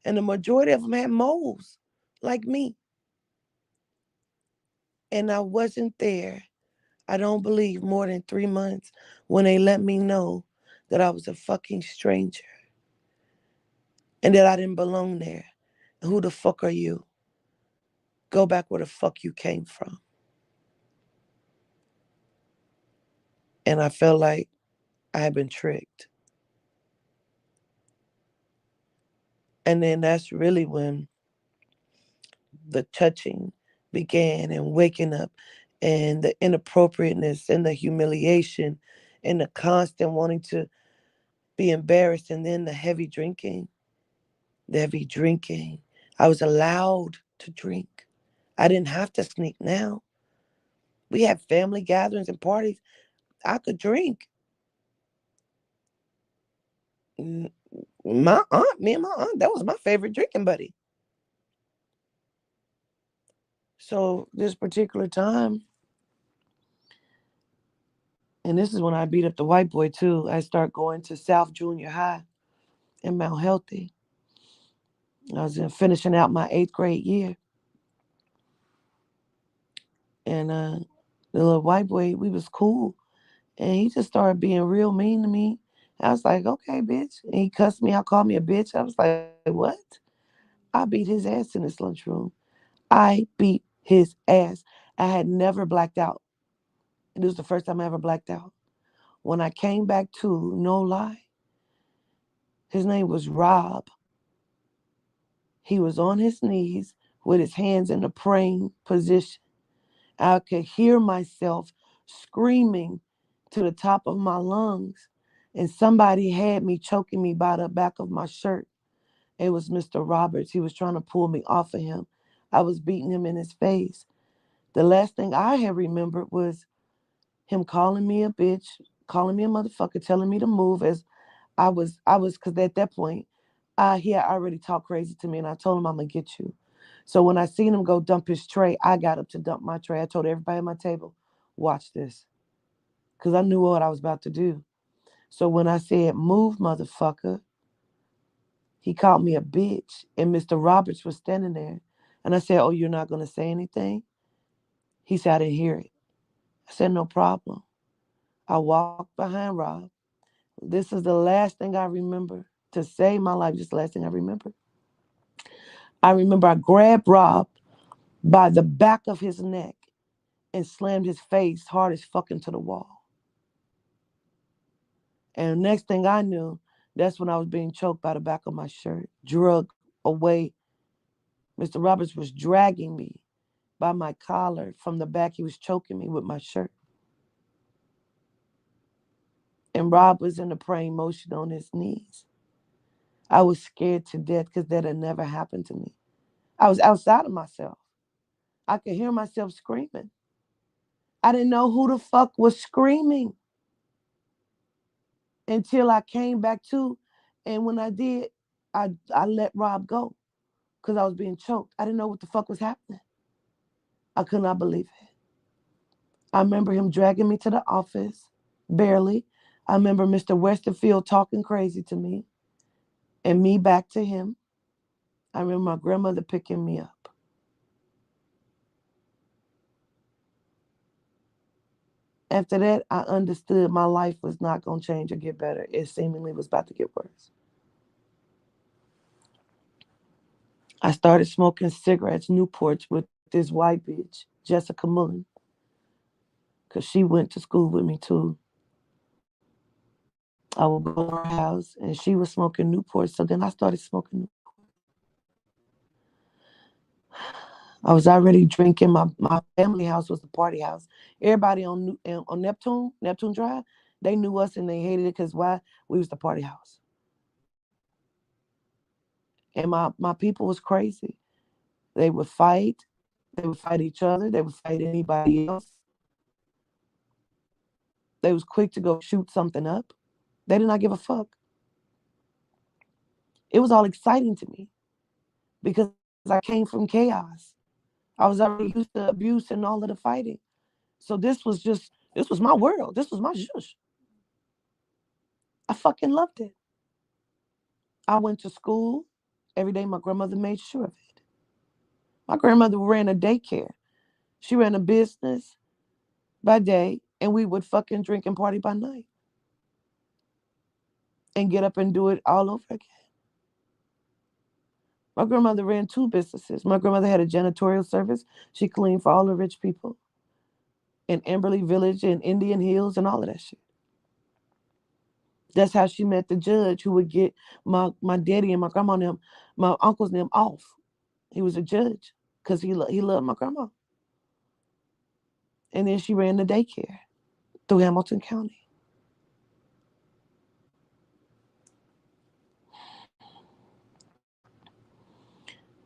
And the majority of them had moles like me. And I wasn't there, I don't believe, more than 3 months when they let me know that I was a fucking stranger and that I didn't belong there. Who the fuck are you? Go back where the fuck you came from. And I felt like I had been tricked. And then that's really when the touching began and waking up and the inappropriateness and the humiliation and the constant wanting to be embarrassed and then the heavy drinking. The heavy drinking. I was allowed to drink. I didn't have to sneak now. We had family gatherings and parties. I could drink. My aunt, me and my aunt, that was my favorite drinking buddy. So this particular time, and this is when I beat up the white boy too. I start going to South Junior High in Mount Healthy. I was finishing out my 8th grade year, and the little white boy, we was cool, and he just started being real mean to me. I was like, okay, bitch. And he cussed me out, called me a bitch. I was like, what? I beat his ass in this lunchroom. I beat his ass. I had never blacked out. It was the first time I ever blacked out. When I came back to, no lie, his name was Rob. He was on his knees with his hands in a praying position. I could hear myself screaming to the top of my lungs, and somebody had me choking me by the back of my shirt. It was Mr. Roberts. He was trying to pull me off of him. I was beating him in his face. The last thing I had remembered was him calling me a bitch, calling me a motherfucker, telling me to move as because at that point, he had already talked crazy to me, and I told him I'm gonna get you. So when I seen him go dump his tray, I got up to dump my tray. I told everybody at my table, watch this, because I knew what I was about to do. So when I said, move, motherfucker, he called me a bitch, and Mr. Roberts was standing there. And I said, oh, you're not gonna say anything? He said, I didn't hear it. I said, no problem. I walked behind Rob. This is the last thing I remember to save my life. Just the last thing I remember. I remember I grabbed Rob by the back of his neck and slammed his face hard as fuck into the wall. And next thing I knew, that's when I was being choked by the back of my shirt, drugged away. Mr. Roberts was dragging me by my collar from the back. He was choking me with my shirt. And Rob was in a praying motion on his knees. I was scared to death because that had never happened to me. I was outside of myself. I could hear myself screaming. I didn't know who the fuck was screaming until I came back to. And when I did, I let Rob go because I was being choked. I didn't know what the fuck was happening. I could not believe it. I remember him dragging me to the office, barely. I remember Mr. Westerfield talking crazy to me and me back to him. I remember my grandmother picking me up. After that, I understood my life was not going to change or get better. It seemingly was about to get worse. I started smoking cigarettes, Newports, with this white bitch, Jessica Mullen, because she went to school with me too. I would go to her house and she was smoking Newport. So then I started smoking. I was already drinking. My family house was the party house. Everybody on Neptune Drive, they knew us and they hated it because why? We was the party house. And my people was crazy. They would fight. They would fight each other. They would fight anybody else. They was quick to go shoot something up. They did not give a fuck. It was all exciting to me because I came from chaos. I was already used to abuse and all of the fighting. So this was my world. This was my zhush. I fucking loved it. I went to school every day. My grandmother made sure of it. My grandmother ran a daycare. She ran a business by day, and we would fucking drink and party by night and get up and do it all over again. My grandmother ran two businesses. My grandmother had a janitorial service. She cleaned for all the rich people in Amberley Village and Indian Hills and all of that shit. That's how she met the judge who would get my daddy and my grandma and them, my uncles and them off. He was a judge because he loved my grandma. And then she ran the daycare through Hamilton County.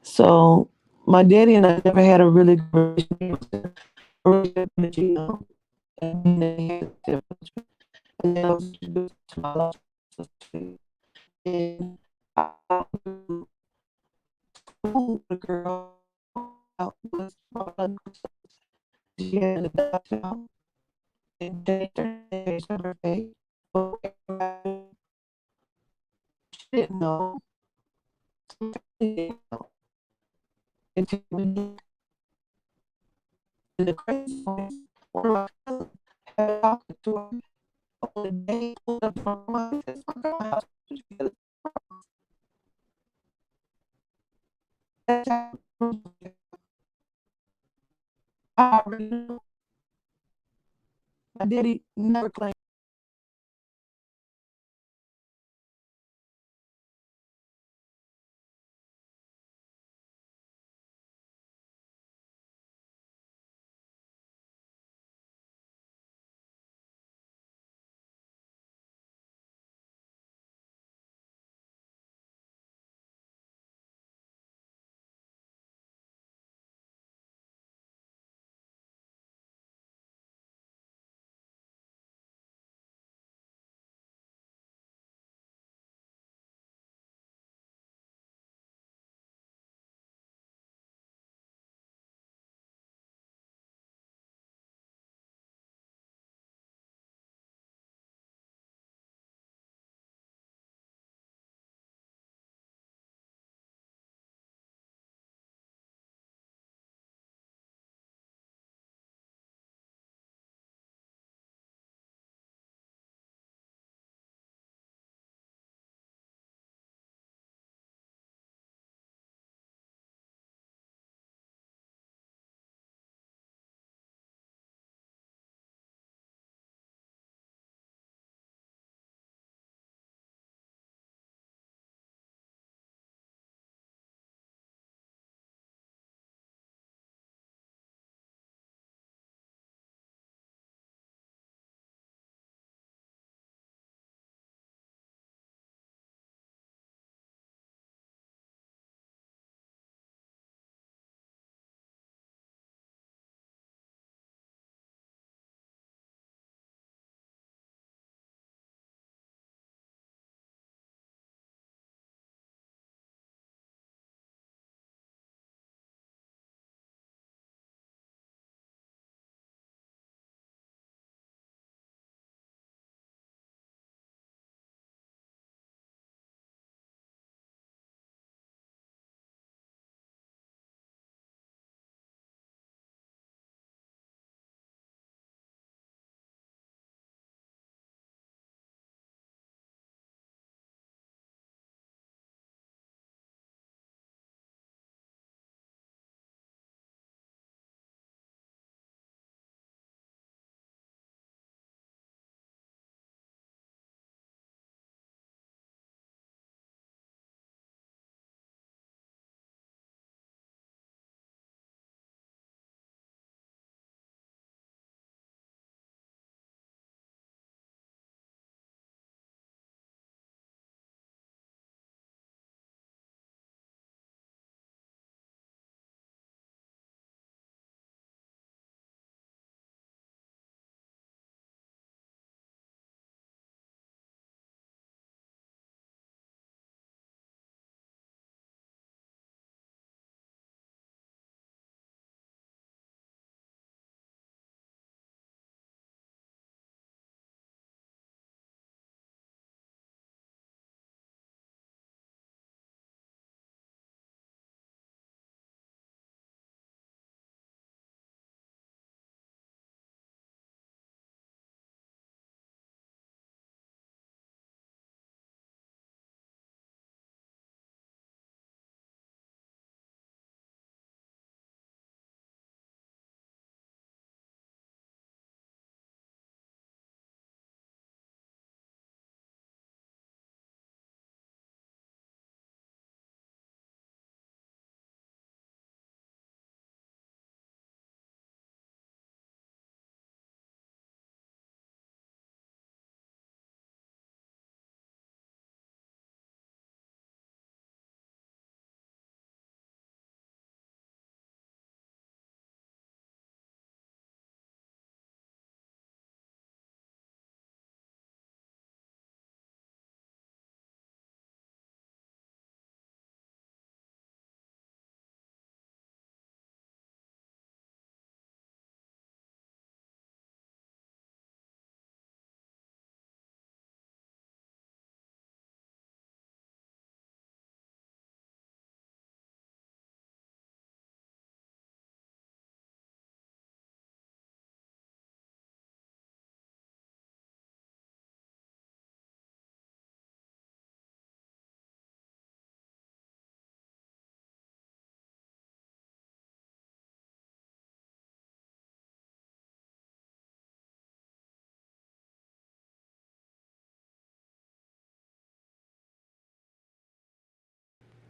So my daddy and I never had a really good relationship in the GM. And then I was introduced to my law sister. And I school the girl out was my she had an adoption and changed her birthday. But she didn't know. She didn't know until we did. And the crazy one, one of my cousins had talking to her on the day he pulled up to my grandma's house. That's how I already knew. My daddy never claimed.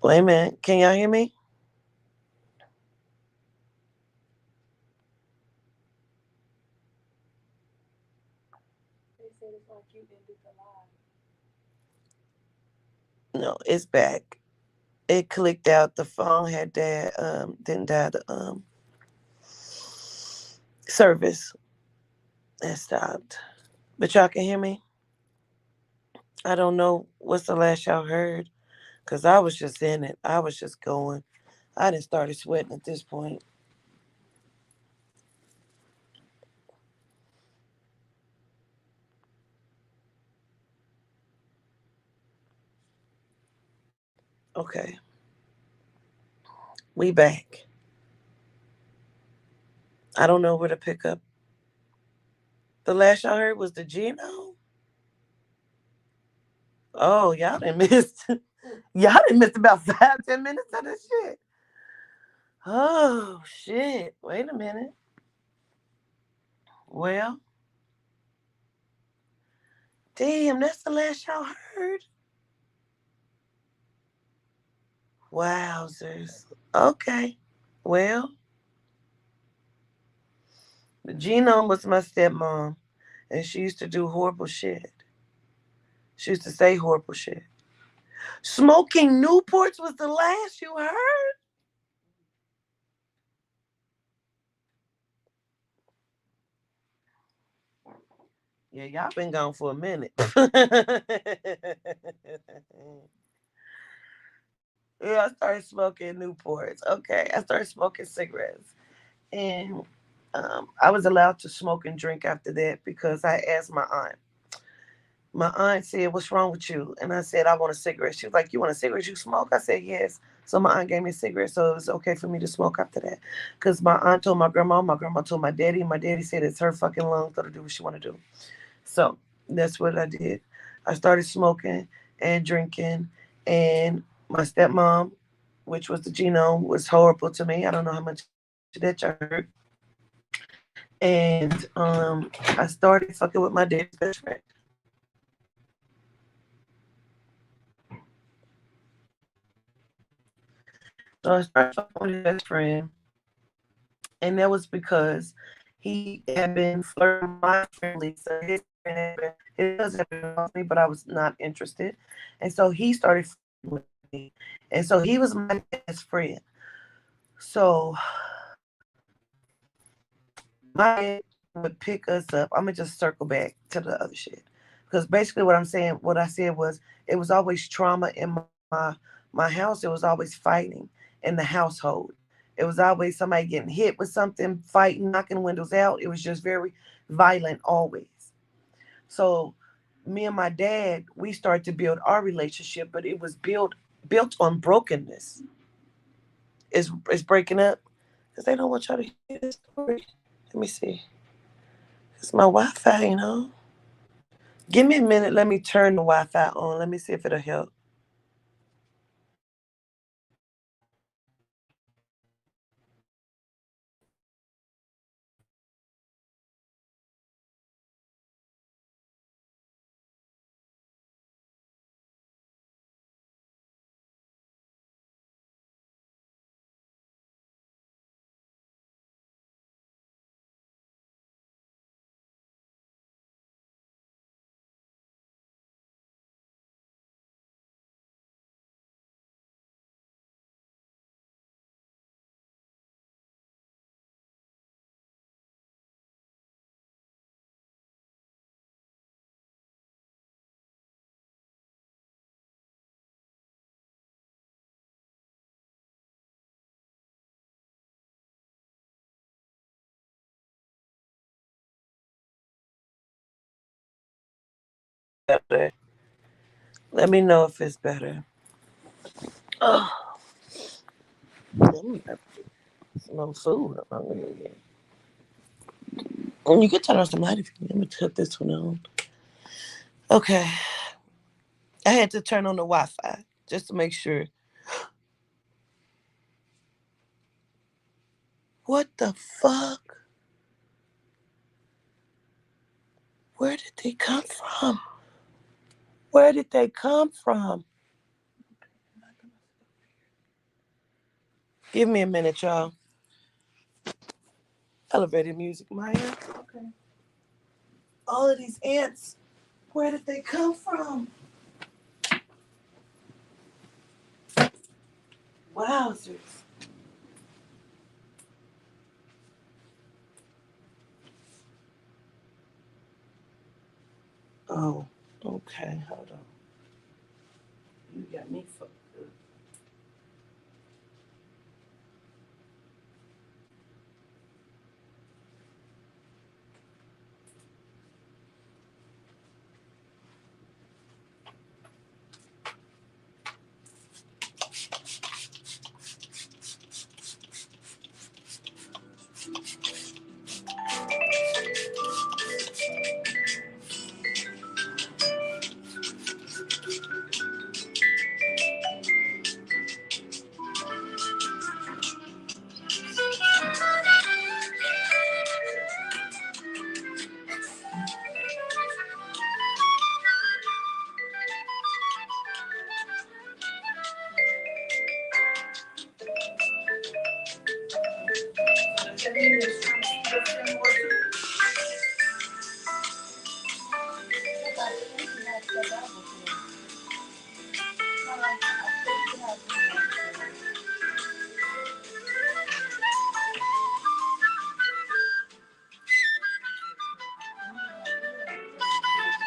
Wait a minute. Can y'all hear me? No, it's back. It clicked out. The phone had died. Didn't die. The service that stopped. But y'all can hear me. I don't know what's the last y'all heard, cause I was just in it. I was just going. I didn't started sweating at this point. Okay, we back. I don't know where to pick up. The last y'all heard was the Gino. Oh, y'all didn't miss. Y'all didn't miss about 5, 10 minutes of this shit. Oh shit! Wait a minute. Well, damn, that's the last y'all heard. Wowzers. Okay. Well, the genome was my stepmom, and she used to do horrible shit. She used to say horrible shit. Smoking Newports was the last you heard? Yeah, y'all been gone for a minute. Yeah, I started smoking Newports. Okay, I started smoking cigarettes. And I was allowed to smoke and drink after that because I asked my aunt. My aunt said, "What's wrong with you?" And I said, "I want a cigarette." She was like, "You want a cigarette? You smoke?" I said, "Yes." So my aunt gave me a cigarette, so it was okay for me to smoke after that. Because my grandma told my daddy said it's her fucking lungs, let her do what she want to do. So that's what I did. I started smoking and drinking, and my stepmom, which was the genome, was horrible to me. I don't know how much of that you heard. And I started fucking with my daddy's best friend. So I started fucking with his best friend, and that was because he had been flirting with my friend Lisa. His friend had been, his cousin had been off me, but I was not interested, and so he started flirting with me, and so he was my best friend. So my dad would pick us up. I'm gonna just circle back to the other shit, because basically what I said was it was always trauma in my house. It was always fighting in the household. It was always somebody getting hit with something, fighting, knocking windows out. It was just very violent always. So me and my dad, we started to build our relationship, but it was built on brokenness. It's breaking up because they don't want y'all to hear this story. Let me see. It's my Wi-Fi, you know. Give me a minute. Let me turn the Wi-Fi on. Let me see if it'll help. Better. Let me know if it's better. Oh, let me have some food. And you can turn on some light if you need me to cut this one on. Okay. I had to turn on the Wi-Fi just to make sure. What the fuck? Where did they come from? Where did they come from? Give me a minute, y'all. Elevator music, Maya. Okay. All of these ants, where did they come from? Wowzers. Oh, okay. Hold on. You got me fucked up.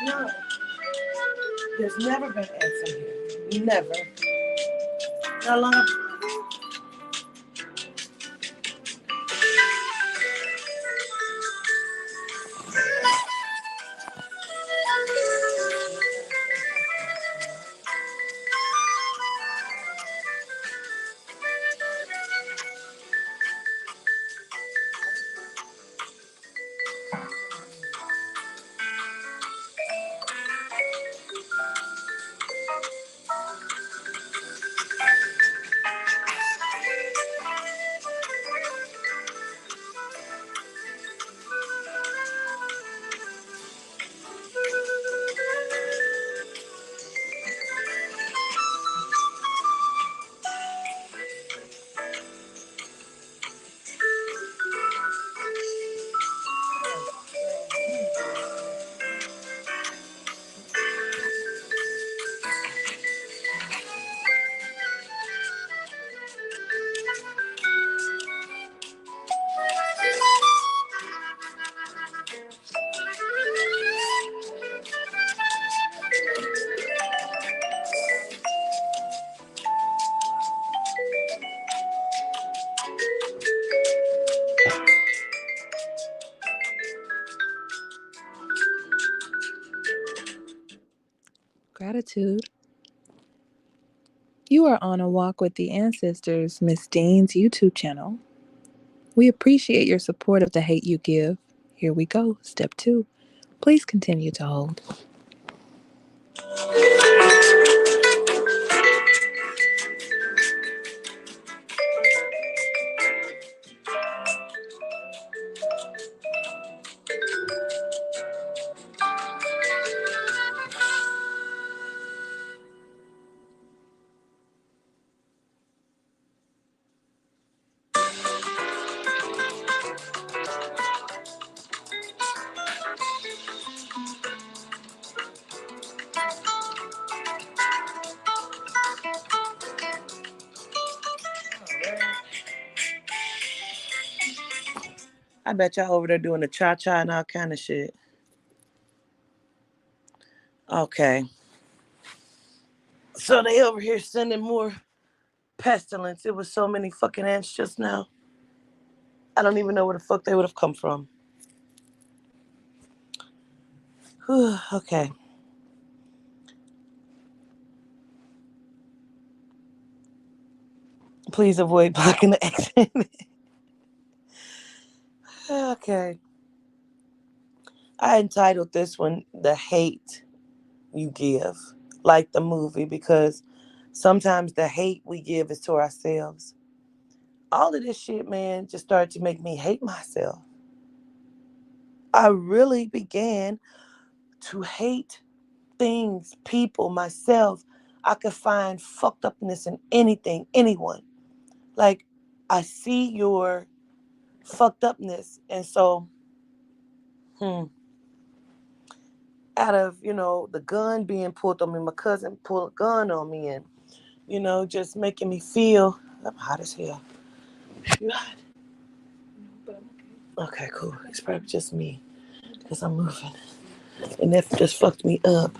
No, there's never been ants in here. Never. How long? Gratitude. You are on a walk with the ancestors, Miss Dean's YouTube channel. We appreciate your support of the hate you give. Here we go. Step 2. Please continue to hold. I bet y'all over there doing the cha cha and all kind of shit. Okay. So they over here sending more pestilence. It was so many fucking ants just now. I don't even know where the fuck they would have come from. Whew, okay. Please avoid blocking the exit. Okay. I entitled this one The Hate You Give, like the movie, because sometimes the hate we give is to ourselves. All of this shit, man, just started to make me hate myself. I really began to hate things, people, myself. I could find fucked upness in anything, anyone. Like, I see your fucked upness. And so, out of, the gun being pulled on me, my cousin pulled a gun on me and, just making me feel, I'm hot as hell. You hot? Okay, cool. It's probably just me because I'm moving. And that just fucked me up.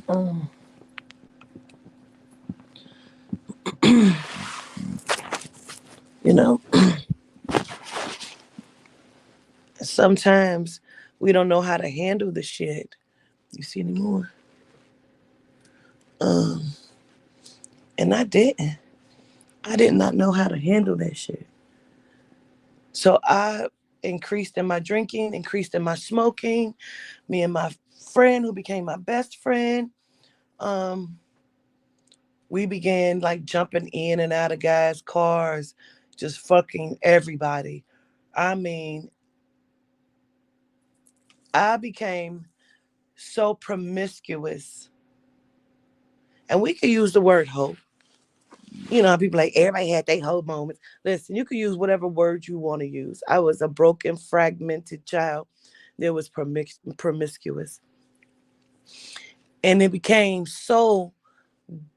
Um, you know, sometimes we don't know how to handle the shit. You see any more? Um, and I didn't. I did not know how to handle that shit. So I increased in my drinking, increased in my smoking. Me and my friend, who became my best friend, um, we began like jumping in and out of guys' cars, just fucking everybody. I mean, I became so promiscuous. And we could use the word hoe. You know, people like everybody had their hoe moments. Listen, you can use whatever word you want to use. I was a broken, fragmented child that was promiscuous. And it became so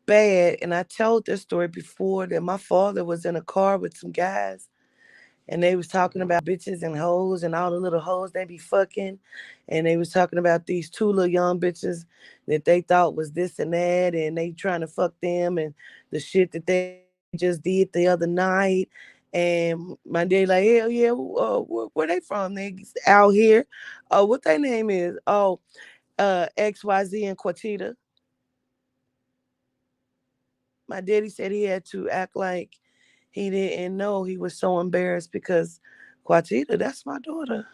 bad. And I told this story before that my father was in a car with some guys and they was talking about bitches and hoes and all the little hoes they be fucking. And they was talking about these two little young bitches that they thought was this and that, and they trying to fuck them and the shit that they just did the other night. And my daddy like, hell yeah, where they from? They out here. Oh, what their name is? Oh, XYZ and Quatita. My daddy said he had to act like he didn't know. He was so embarrassed because Quatita, that's my daughter.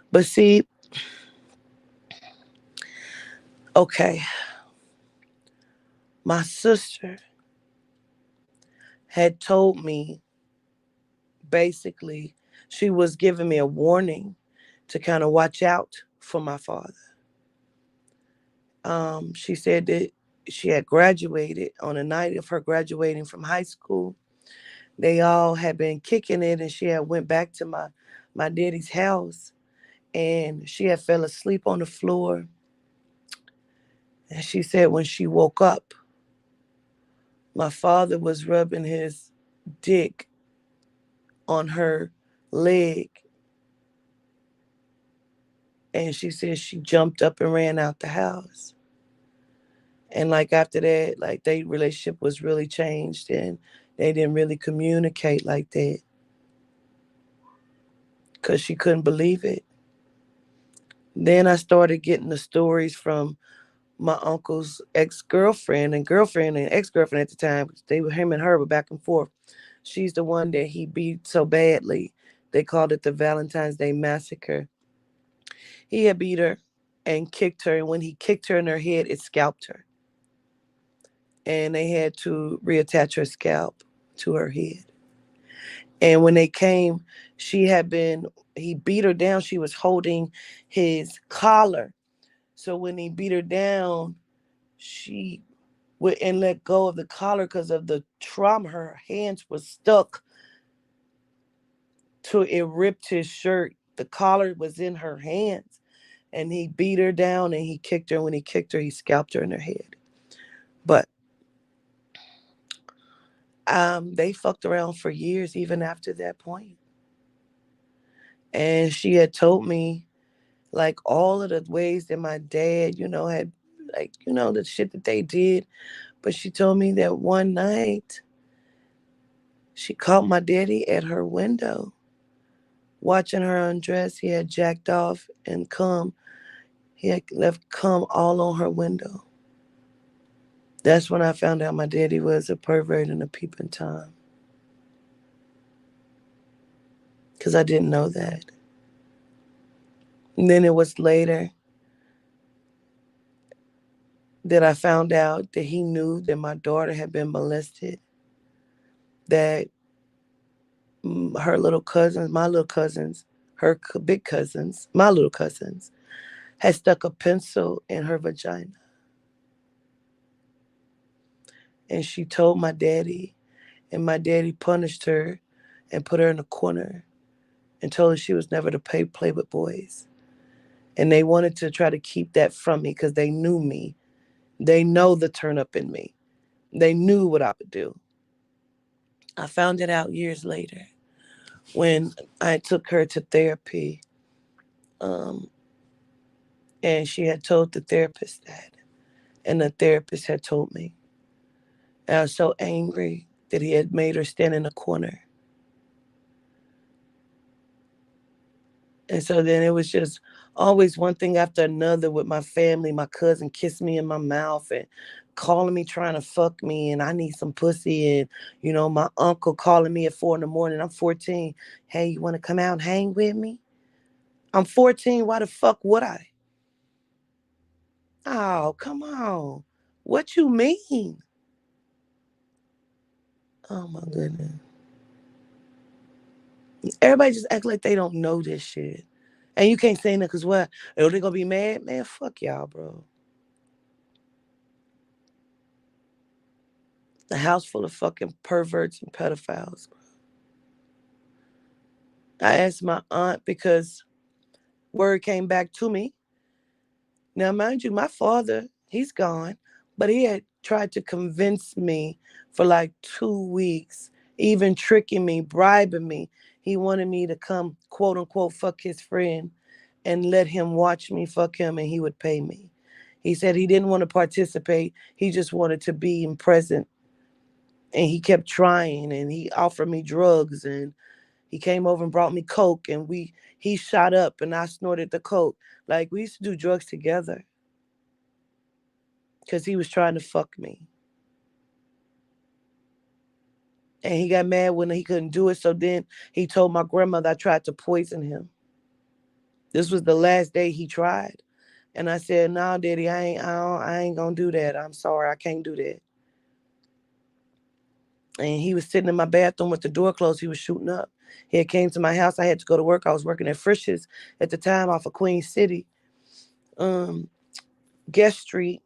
But see, okay, my sister had told me basically she was giving me a warning to kind of watch out for my father. She said that she had graduated on the night of her graduating from high school. They all had been kicking it, and she had went back to my daddy's house, and she had fell asleep on the floor. And she said when she woke up, my father was rubbing his dick on her leg. And she said she jumped up and ran out the house. And like after that, like their relationship was really changed and they didn't really communicate like that because she couldn't believe it. Then I started getting the stories from my uncle's ex-girlfriend and ex-girlfriend at the time. They were him and her were back and forth. She's the one that he beat so badly. They called it the Valentine's Day Massacre. He had beat her and kicked her, and when he kicked her in her head, it scalped her. And they had to reattach her scalp to her head. And when they came, he beat her down. She was holding his collar. So when he beat her down, she wouldn't let go of the collar because of the trauma. Her hands were stuck to it, ripped his shirt. The collar was in her hands. And he beat her down and he kicked her. When he kicked her, he scalped her in her head. But they fucked around for years, even after that point. And she had told me like all of the ways that my dad, had like, the shit that they did. But she told me that one night she caught my daddy at her window, watching her undress. He had jacked off and cum. He had left cum all on her window. That's when I found out my daddy was a pervert and a peeping Tom. Because I didn't know that. And then it was later that I found out that he knew that my daughter had been molested, that her little cousins, my little cousins, her big cousins, my little cousins, had stuck a pencil in her vagina. And she told my daddy, and my daddy punished her and put her in a corner and told her she was never to play with boys. And they wanted to try to keep that from me because they knew me. They know the turn up in me. They knew what I would do. I found it out years later when I took her to therapy. Um, and she had told the therapist that. And the therapist had told me. And I was so angry that he had made her stand in a corner. And so then it was just always one thing after another with my family. My cousin kissed me in my mouth and calling me trying to fuck me and I need some pussy. And, my uncle calling me at 4 in the morning. I'm 14. Hey, you want to come out and hang with me? I'm 14. Why the fuck would I? Oh, come on. What you mean? Oh my goodness. Everybody just act like they don't know this shit. And you can't say nothing because what? Are they going to be mad? Man, fuck y'all, bro. The house full of fucking perverts and pedophiles. I asked my aunt because word came back to me. Now, mind you, my father, he's gone, but he had tried to convince me for like 2 weeks, even tricking me, bribing me. He wanted me to come, quote unquote, fuck his friend and let him watch me fuck him and he would pay me. He said he didn't want to participate. He just wanted to be present. And he kept trying and he offered me drugs and he came over and brought me coke and he shot up and I snorted the coke. Like we used to do drugs together because he was trying to fuck me. And he got mad when he couldn't do it. So then he told my grandmother I tried to poison him. This was the last day he tried. And I said, "No, Daddy, I ain't gonna do that. I'm sorry, I can't do that." And he was sitting in my bathroom with the door closed. He was shooting up. He had came to my house. I had to go to work. I was working at Frisch's at the time off of Queen City, Guest Street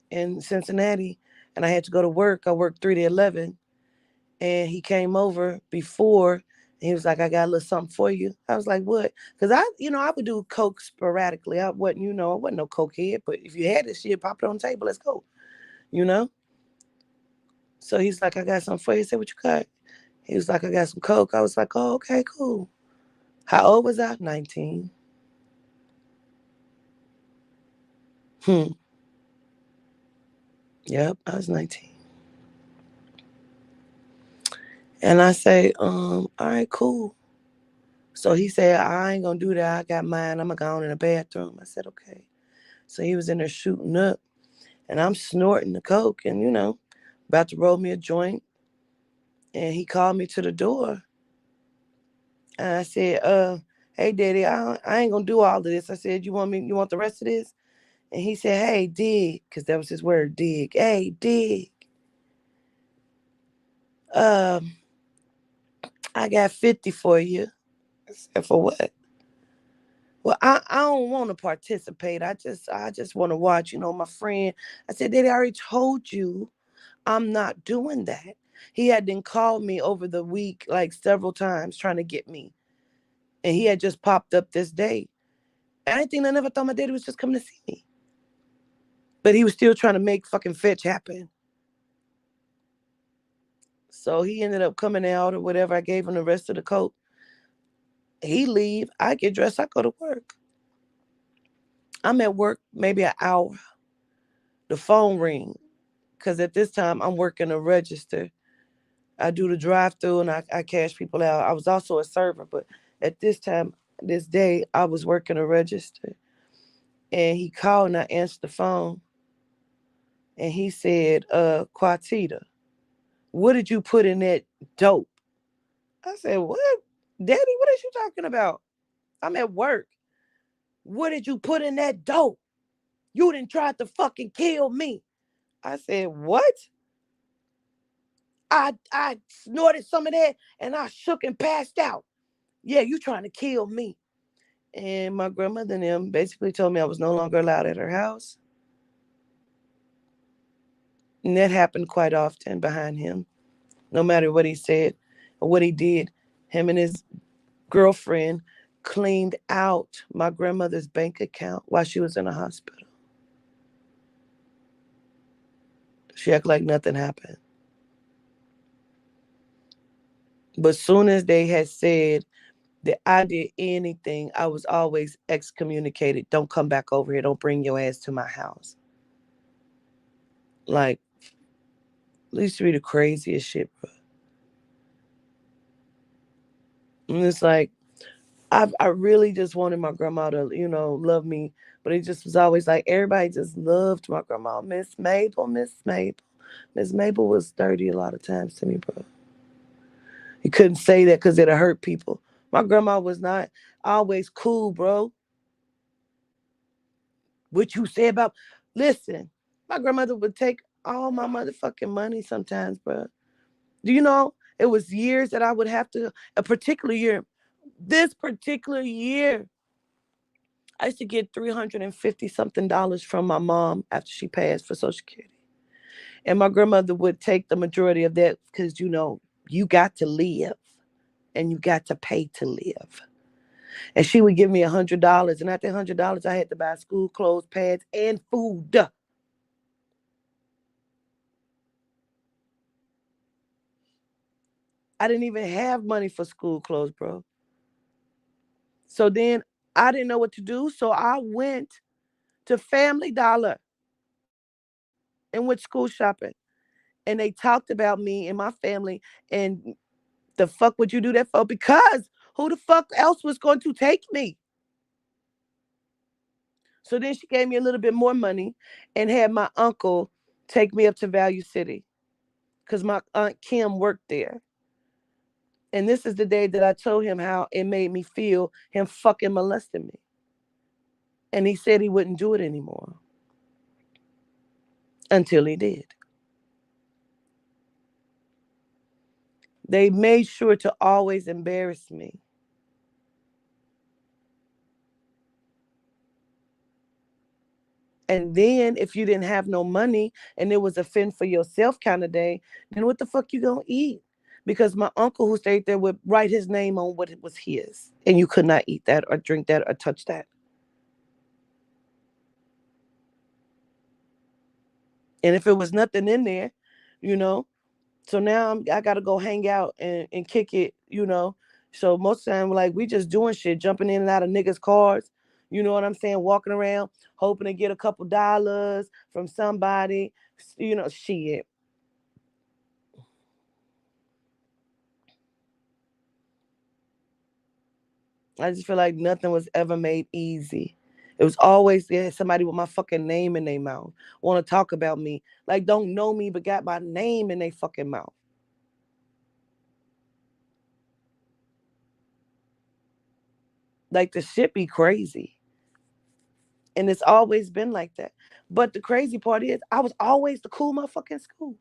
in Cincinnati. And I had to go to work. I worked 3 to 11. And he came over before. And he was like, "I got a little something for you." I was like, "What?" Because I would do coke sporadically. I wasn't no coke head. But if you had this shit, pop it on the table. Let's go. You know? So he's like, "I got something for you." I said, "What you got?" He was like, "I got some coke." I was like, "Oh, okay, cool." How old was I? 19. Hmm. Yep, I was 19. And I say, all right, cool. So he said, "I ain't gonna do that. I got mine. I'm gonna go in the bathroom." I said, "Okay." So he was in there shooting up and I'm snorting the coke and, about to roll me a joint. And he called me to the door. And I said, "Hey, Daddy, I ain't gonna do all of this." I said, you want the rest of this?" And he said, "Hey, dig," because that was his word, dig. "Hey, dig. Um, I got 50 for you." I said, "For what?" "Well, I don't want to participate. I just want to watch, my friend." I said, "Daddy, I already told you I'm not doing that." He had then called me over the week like several times trying to get me. And he had just popped up this day. I didn't think I never thought my daddy was just coming to see me. But he was still trying to make fucking fetch happen. So he ended up coming out or whatever. I gave him the rest of the coat. He leave. I get dressed. I go to work. I'm at work maybe an hour. The phone ring. Because at this time, I'm working a register. I do the drive through and I cash people out. I was also a server. But at this time, this day, I was working a register. And he called and I answered the phone. And he said, Quatita, what did you put in that dope? I said, "What? Daddy, what are you talking about? I'm at work. What did you put in that dope? You didn't try to fucking kill me." I said, "What?" I snorted some of that and I shook and passed out. "Yeah, you trying to kill me." And my grandmother and them basically told me I was no longer allowed at her house. And that happened quite often behind him. No matter what he said or what he did, him and his girlfriend cleaned out my grandmother's bank account while she was in the hospital. She acted like nothing happened. But soon as they had said that I did anything, I was always excommunicated. Don't come back over here. Don't bring your ass to my house. Like, it used to be the craziest shit, bro. And it's like, I really just wanted my grandma to, love me. But it just was always like everybody just loved my grandma. Miss Mabel, Miss Mabel. Miss Mabel was dirty a lot of times to me, bro. You couldn't say that because it'd hurt people. My grandma was not always cool, bro. What you say about, listen, my grandmother would take all my motherfucking money sometimes, bro. Do you know, it was years that I would have to, a particular year, this particular year, I used to get $350 something from my mom after she passed for Social Security. And my grandmother would take the majority of that because, you got to live and you got to pay to live. And she would give me $100. And after $100, I had to buy school clothes, pads, and food. I didn't even have money for school clothes, bro. So then I didn't know what to do. So I went to Family Dollar and went school shopping. And they talked about me and my family. And the fuck would you do that for? Because who the fuck else was going to take me? So then she gave me a little bit more money and had my uncle take me up to Value City because my Aunt Kim worked there. And this is the day that I told him how it made me feel him fucking molesting me. And he said he wouldn't do it anymore until he did. They made sure to always embarrass me. And then if you didn't have no money and it was a fend for yourself kind of day, then what the fuck you gonna eat? Because my uncle who stayed there would write his name on what it was his. And you could not eat that or drink that or touch that. And if it was nothing in there, you know, so now I got to go hang out and kick it. So most of the time, like, we just doing shit, jumping in and out of niggas' cars. You know what I'm saying? Walking around, hoping to get a couple dollars from somebody. Shit. I just feel like nothing was ever made easy. It was always there somebody with my fucking name in their mouth. Want to talk about me. Like, don't know me, but got my name in their fucking mouth. Like, the shit be crazy. And it's always been like that. But the crazy part is, I was always the cool motherfucker in school.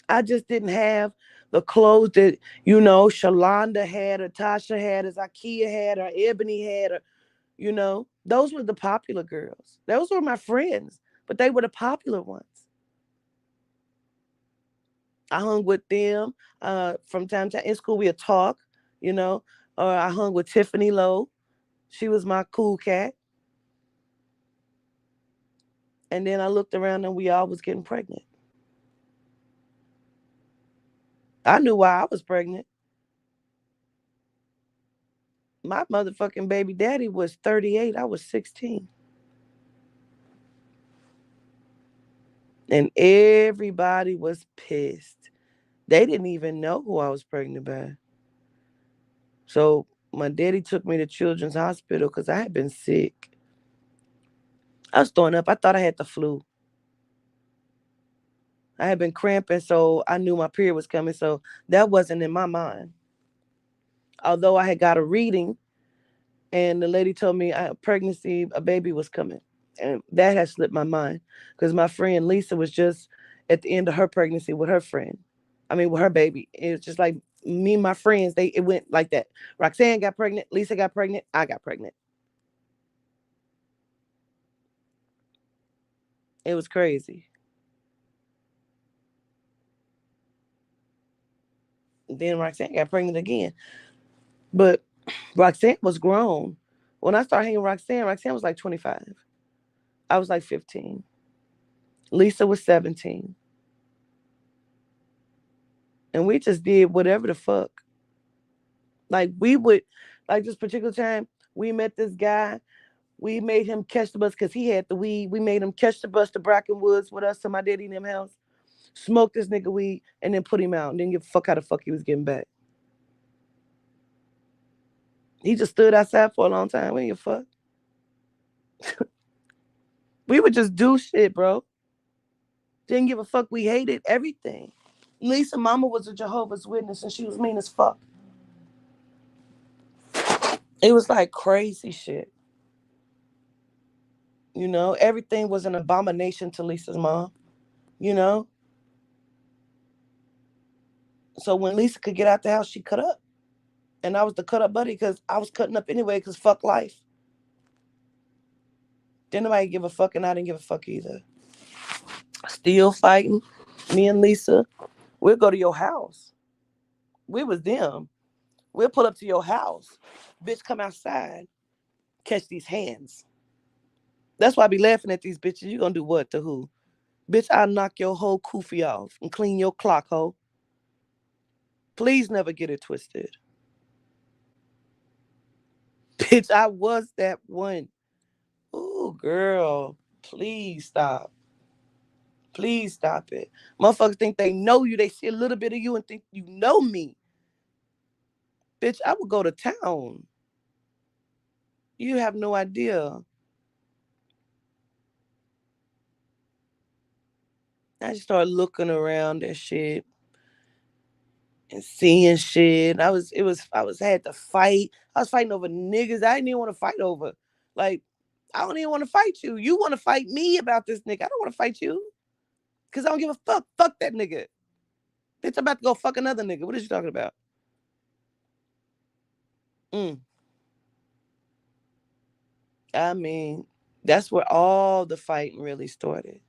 I just didn't have the clothes that, Shalonda had or Tasha had or Zakia had or Ebony had or. Those were the popular girls. Those were my friends, but they were the popular ones. I hung with them from time to time. In school, we'd talk, you know, or I hung with Tiffany Lowe. She was my cool cat. And then I looked around and we all was getting pregnant. I knew why I was pregnant. My motherfucking baby daddy was 38. I was 16. And everybody was pissed. They didn't even know who I was pregnant by. So my daddy took me to Children's Hospital because I had been sick. I was throwing up. I thought I had the flu. I had been cramping, so I knew my period was coming. So that wasn't in my mind. Although I had got a reading and the lady told me pregnancy, a baby was coming. And that had slipped my mind because my friend Lisa was just at the end of her pregnancy with her friend. I mean, with her baby. It was just like me and my friends, it went like that. Roxanne got pregnant, Lisa got pregnant, I got pregnant. It was crazy. Then Roxanne got pregnant again. But Roxanne was grown. When I started hanging with Roxanne, Roxanne was like 25. I was like 15. Lisa was 17. And we just did whatever the fuck. Like we would, like this particular time, we met this guy. We made him catch the bus because he had the weed. We made him catch the bus to Bracken Woods with us to my daddy and them house. Smoke this nigga weed and then put him out and then give a fuck how the fuck he was getting back. He just stood outside for a long time. We didn't give a fuck. We would just do shit, bro. Didn't give a fuck. We hated everything. Lisa mama was a Jehovah's Witness and she was mean as fuck. It was like crazy shit. You know, everything was an abomination to Lisa's mom. You know? So when Lisa could get out the house, she cut up. And I was the cut up buddy because I was cutting up anyway because fuck life. Didn't nobody give a fuck and I didn't give a fuck either. Still fighting. Me and Lisa, we'll go to your house. We was them. We'll pull up to your house. Bitch, come outside. Catch these hands. That's why I be laughing at these bitches. You gonna do what to who? Bitch, I'll knock your whole koofy off and clean your clock, ho. Please never get it twisted. Bitch, I was that one. Ooh, girl. Please stop. Please stop it. Motherfuckers think they know you. They see a little bit of you and think you know me. Bitch, I would go to town. You have no idea. I just started looking around and shit and seeing shit. I had to fight. I was fighting over niggas I didn't even want to fight over. Like, I don't even want to fight you. You want to fight me about this nigga. I don't want to fight you. Cause I don't give a fuck. Fuck that nigga. Bitch, I'm about to go fuck another nigga. What is you talking about? Mm. I mean, that's where all the fighting really started.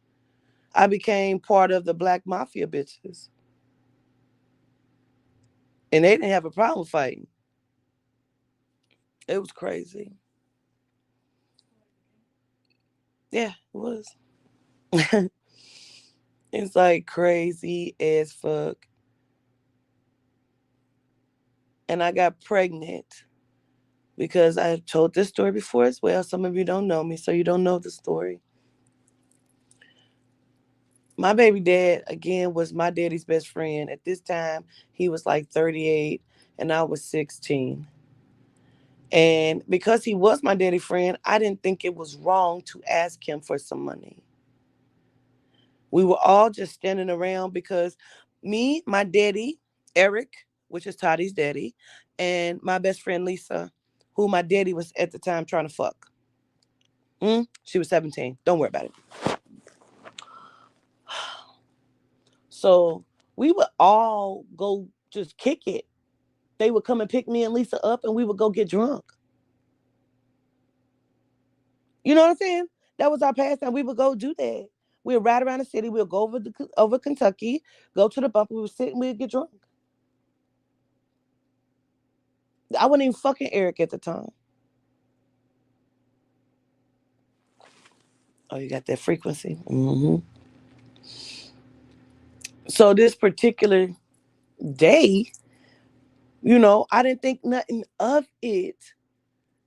I became part of the black mafia bitches. And they didn't have a problem fighting. It was crazy. Yeah, it was. It's like crazy as fuck. And I got pregnant because I told this story before as well. Some of you don't know me, so you don't know the story. My baby dad, again, was my daddy's best friend. At this time, he was like 38 and I was 16. And because he was my daddy friend, I didn't think it was wrong to ask him for some money. We were all just standing around because me, my daddy, Eric, which is Toddy's daddy, and my best friend Lisa, who my daddy was at the time trying to fuck. She was 17. Don't worry about it. So we would all go just kick it. They would come and pick me and Lisa up and we would go get drunk. You know what I'm saying? That was our pastime. We would go do that. We would ride around the city. We'd go over Kentucky, go to the bumper. We would sit and we'd get drunk. I wasn't even fucking Eric at the time. Oh, you got that frequency? Mm-hmm. So this particular day, I didn't think nothing of it.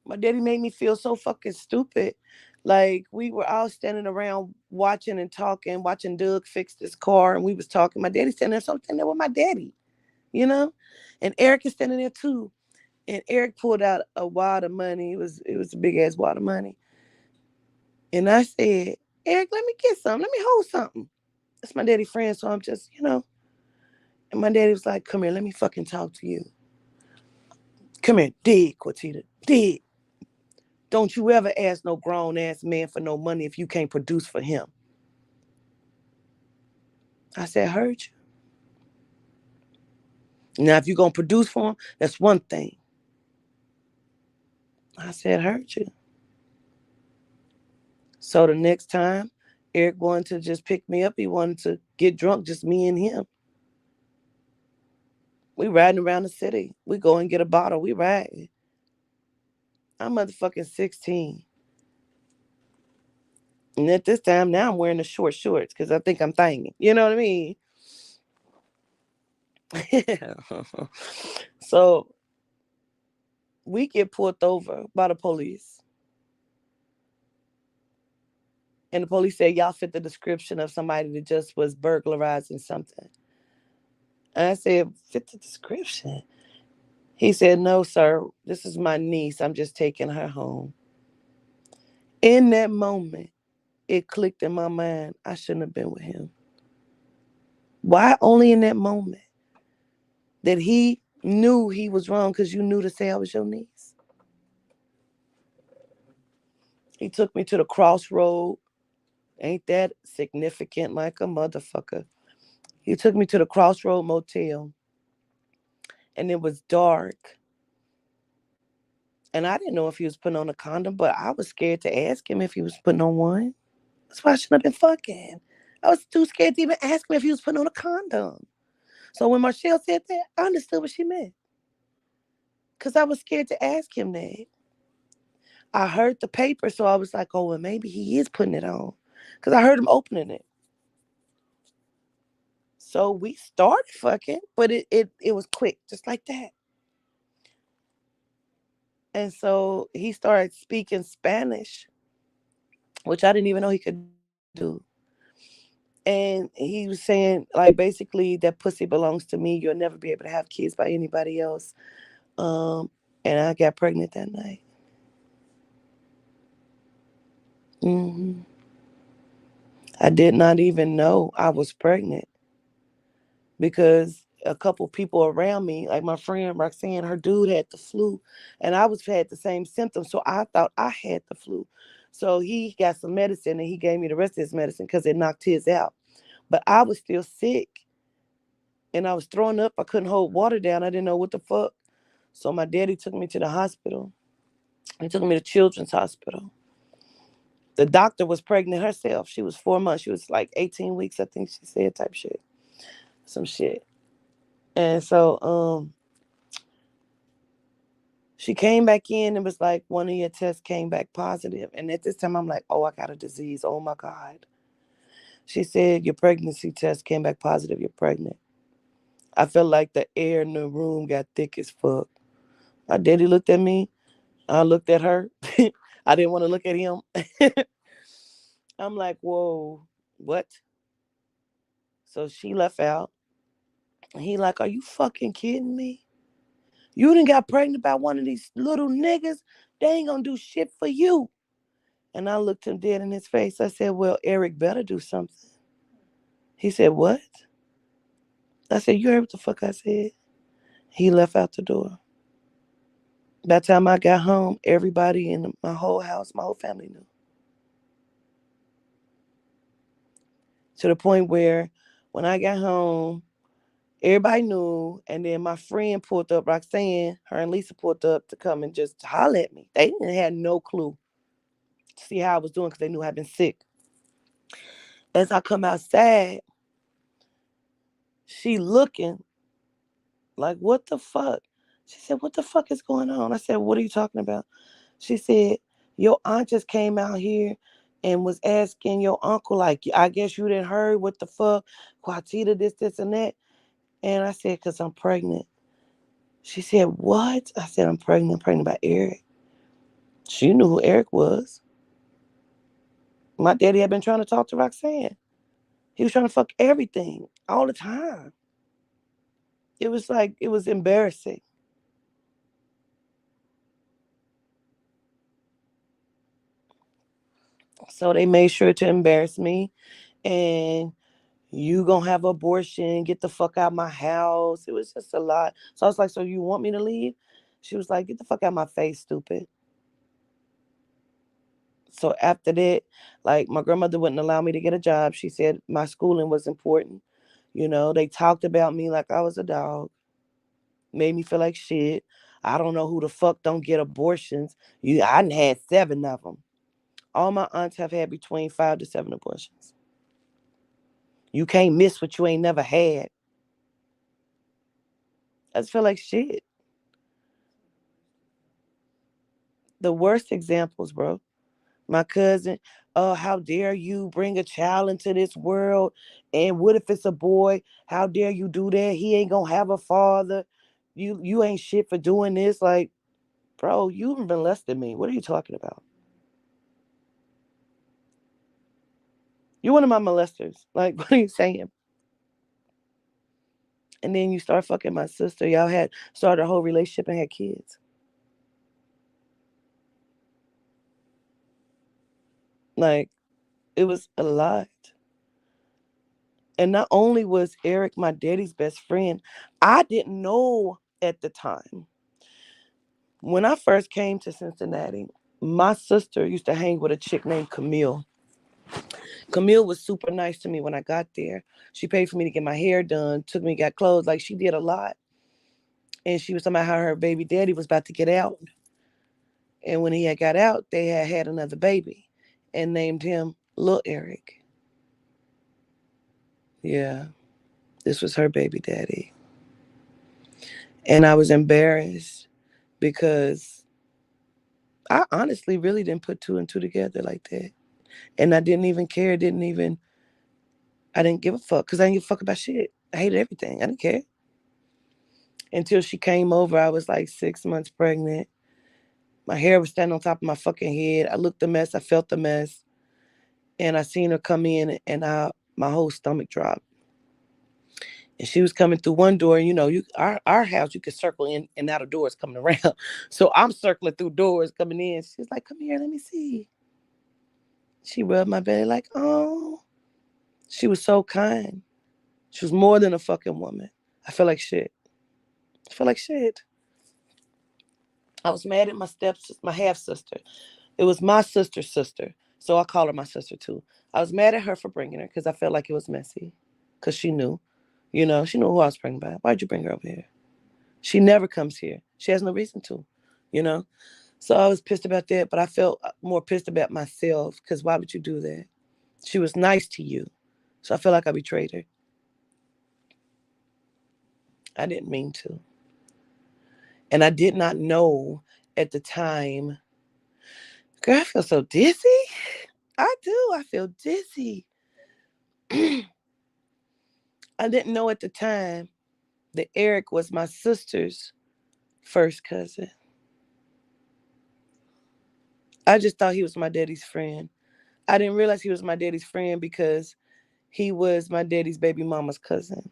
My daddy made me feel so fucking stupid. Like we were all standing around watching and talking, watching Doug fix this car, and we was talking. My daddy standing there, so I'm standing there with my daddy, you know, and Eric is standing there too. And Eric pulled out a wad of money. It was a big ass wad of money, and I said, Eric, let me get some. Let me hold something. That's my daddy friend, so I'm just. And my daddy was like, come here, let me fucking talk to you. Come here, dig, Quatita, dig. Don't you ever ask no grown ass man for no money if you can't produce for him. I said, heard you. Now, if you're going to produce for him, that's one thing. I said, heard you. So the next time, Eric wanted to just pick me up. He wanted to get drunk, just me and him. We riding around the city. We go and get a bottle. We riding. I'm motherfucking 16. And at this time now I'm wearing the short shorts because I think I'm thanging. You know what I mean? So we get pulled over by the police. And the police said, y'all fit the description of somebody that just was burglarizing something. And I said, fit the description? He said, no, sir, this is my niece. I'm just taking her home. In that moment, it clicked in my mind, I shouldn't have been with him. Why only in that moment? That he knew he was wrong because you knew to say I was your niece. He took me to the crossroad. Ain't that significant like a motherfucker? He took me to the Crossroad Motel, and it was dark. And I didn't know if he was putting on a condom, but I was scared to ask him if he was putting on one. That's why I shouldn't have been fucking. I was too scared to even ask him if he was putting on a condom. So when Marshall said that, I understood what she meant. Because I was scared to ask him that. I heard the paper, so I was like, oh, well, maybe he is putting it on. Because I heard him opening it. So we started fucking, but it was quick, just like that. And so he started speaking Spanish, which I didn't even know he could do. And he was saying, like, basically, that pussy belongs to me. You'll never be able to have kids by anybody else. Um, and I got pregnant that night. hmm I did not even know I was pregnant because a couple people around me, like my friend Roxanne, her dude had the flu, and I was had the same symptoms, so I thought I had the flu. So he got some medicine and he gave me the rest of his medicine because it knocked his out. But I was still sick and I was throwing up. I couldn't hold water down. I didn't know what the fuck. So my daddy took me to the hospital. He took me to Children's Hospital. The doctor was pregnant herself. She was 4 months. She was like 18 weeks, I think she said, type shit. Some shit. And so she came back in and was like, one of your tests came back positive. And at this time, I'm like, oh, I got a disease. Oh my God. She said, your pregnancy test came back positive. You're pregnant. I felt like the air in the room got thick as fuck. My daddy looked at me. I looked at her. I didn't want to look at him. I'm like, whoa, what? So she left out. And he like, are you fucking kidding me? You done got pregnant by one of these little niggas. They ain't gonna do shit for you. And I looked him dead in his face. I said, well, Eric better do something. He said, what? I said, you heard what the fuck I said? He left out the door. By the time I got home, everybody in my whole house, my whole family knew. To the point where when I got home, everybody knew. And then my friend pulled up, Roxanne, her and Lisa pulled up to come and just holler at me. They didn't have no clue to see how I was doing because they knew I'd been sick. As I come outside, she looking like, what the fuck? She said, what the fuck is going on? I said, what are you talking about? She said, your aunt just came out here and was asking your uncle, like, I guess you didn't heard what the fuck, Quatita, this, and that. And I said, because I'm pregnant. She said, what? I said, I'm pregnant by Eric. She knew who Eric was. My daddy had been trying to talk to Roxanne. He was trying to fuck everything all the time. It was like, it was embarrassing. So they made sure to embarrass me. And you gonna have abortion, get the fuck out my house. It was just a lot. So I was like, so you want me to leave? She was like, get the fuck out my face, stupid. So after that, like my grandmother wouldn't allow me to get a job. She said my schooling was important. You know, they talked about me like I was a dog, made me feel like shit. I don't know who the fuck don't get abortions. I done had 7 of them. All my aunts have had between 5 to 7 abortions. You can't miss what you ain't never had. I just feel like shit. The worst examples, bro. My cousin, oh, how dare you bring a child into this world? And what if it's a boy? How dare you do that? He ain't gonna have a father. You ain't shit for doing this. Like, bro, you even been less than me. What are you talking about? You one of my molesters. Like, what are you saying? And then you start fucking my sister. Y'all had started a whole relationship and had kids. Like, it was a lot. And not only was Eric my daddy's best friend, I didn't know at the time. When I first came to Cincinnati, my sister used to hang with a chick named Camille. Camille was super nice to me when I got there. She paid for me to get my hair done, took me, got clothes. Like, she did a lot. And she was talking about how her baby daddy was about to get out. And when he had got out, they had another baby and named him Lil Eric. Yeah, this was her baby daddy. And I was embarrassed because I honestly really didn't put two and two together like that. And I didn't even care, I didn't give a fuck because I didn't give a fuck about shit. I hated everything. I didn't care. Until she came over, I was like 6 months pregnant. My hair was standing on top of my fucking head. I looked a mess. I felt the mess. And I seen her come in and my whole stomach dropped. And she was coming through one door. And, our house, you could circle in and out of doors coming around. So I'm circling through doors coming in. She was like, come here, let me see. She rubbed my belly like, oh. She was so kind. She was more than a fucking woman. I feel like shit. I feel like shit. I was mad at my half sister. It was my sister's sister. So I call her my sister too. I was mad at her for bringing her because I felt like it was messy. Because she knew. She knew who I was pregnant by. Why'd you bring her over here? She never comes here. She has no reason to, you know? So I was pissed about that, but I felt more pissed about myself because why would you do that? She was nice to you. So I feel like I betrayed her. I didn't mean to. And I did not know at the time. Girl, I feel so dizzy. I do. I feel dizzy. I didn't know at the time that Eric was my sister's first cousin. I just thought he was my daddy's friend. I didn't realize he was my daddy's friend because he was my daddy's baby mama's cousin.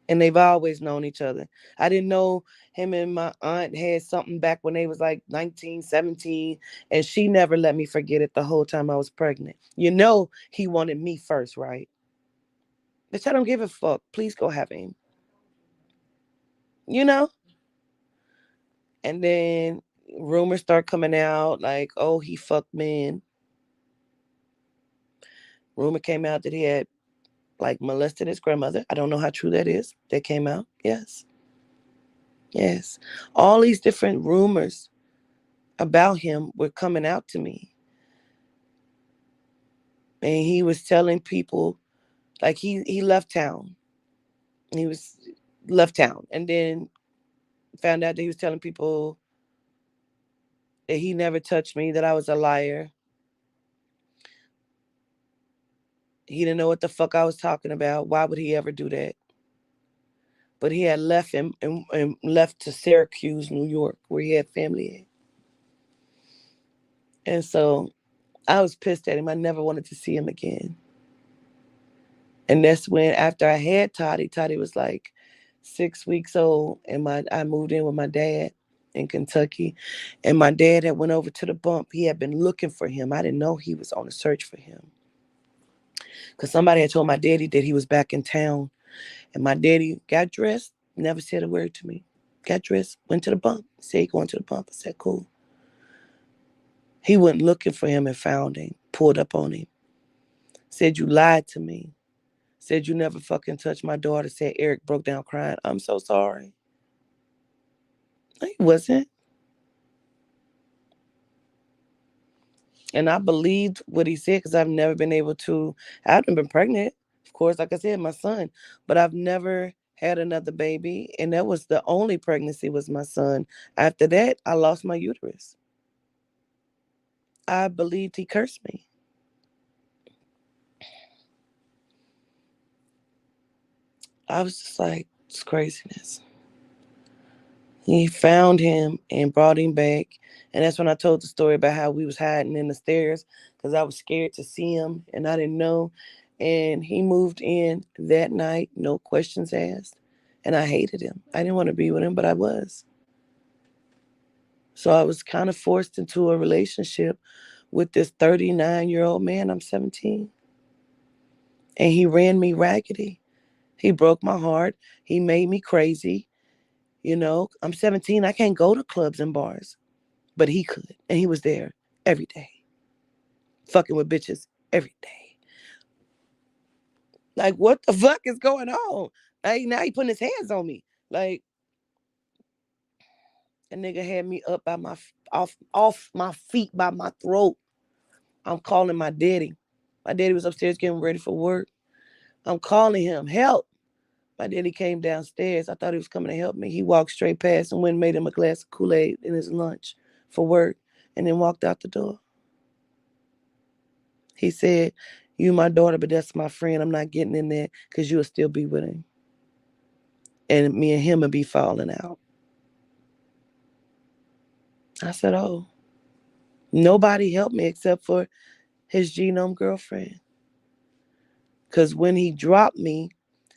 And they've always known each other. I didn't know him and my aunt had something back when they was like 19, 17, and she never let me forget it the whole time I was pregnant. He wanted me first, right? Bitch, I don't give a fuck. Please go have him. You know? And then rumors start coming out like, oh, he fucked men. Rumor came out that he had like molested his grandmother. I don't know how true that is. That came out. Yes. Yes. All these different rumors about him were coming out to me. And he was telling people, like he left town. He was left town. And then found out that he was telling people that he never touched me, that I was a liar. He didn't know what the fuck I was talking about. Why would he ever do that? But he had left him and left to Syracuse, New York, where he had family at. And so I was pissed at him. I never wanted to see him again. And that's when, after I had Toddy was like 6 weeks old, and I moved in with my dad in Kentucky, and my dad had went over to the bump. He had been looking for him. I didn't know he was on a search for him because somebody had told my daddy that he was back in town, and my daddy got dressed, never said a word to me. Got dressed, went to the bump, said he going to the bump. I said, cool. He went looking for him and found him, pulled up on him, said, you lied to me. Said you never fucking touched my daughter. Said Eric broke down crying. I'm so sorry. He wasn't. And I believed what he said because I've never been able to. I haven't been pregnant, of course, like I said, my son, but I've never had another baby, and that was the only pregnancy was my son. After that, I lost my uterus. I believed he cursed me. I was just like, it's craziness. He found him and brought him back. And that's when I told the story about how we was hiding in the stairs because I was scared to see him and I didn't know. And he moved in that night, no questions asked. And I hated him. I didn't want to be with him, but I was. So I was kind of forced into a relationship with this 39-year-old man. I'm 17. And he ran me raggedy. He broke my heart. He made me crazy. You know, I'm 17. I can't go to clubs and bars. But he could. And he was there every day, fucking with bitches every day. Like, what the fuck is going on? Like, now he putting his hands on me. Like, a nigga had me up by my off my feet by my throat. I'm calling my daddy. My daddy was upstairs getting ready for work. I'm calling him, help. My daddy came downstairs. I thought he was coming to help me. He walked straight past and went and made him a glass of Kool-Aid in his lunch for work and then walked out the door. He said, you my daughter, but that's my friend. I'm not getting in there because you'll still be with him. And me and him will be falling out. I said, oh, nobody helped me except for his genome girlfriend. Because when he dropped me,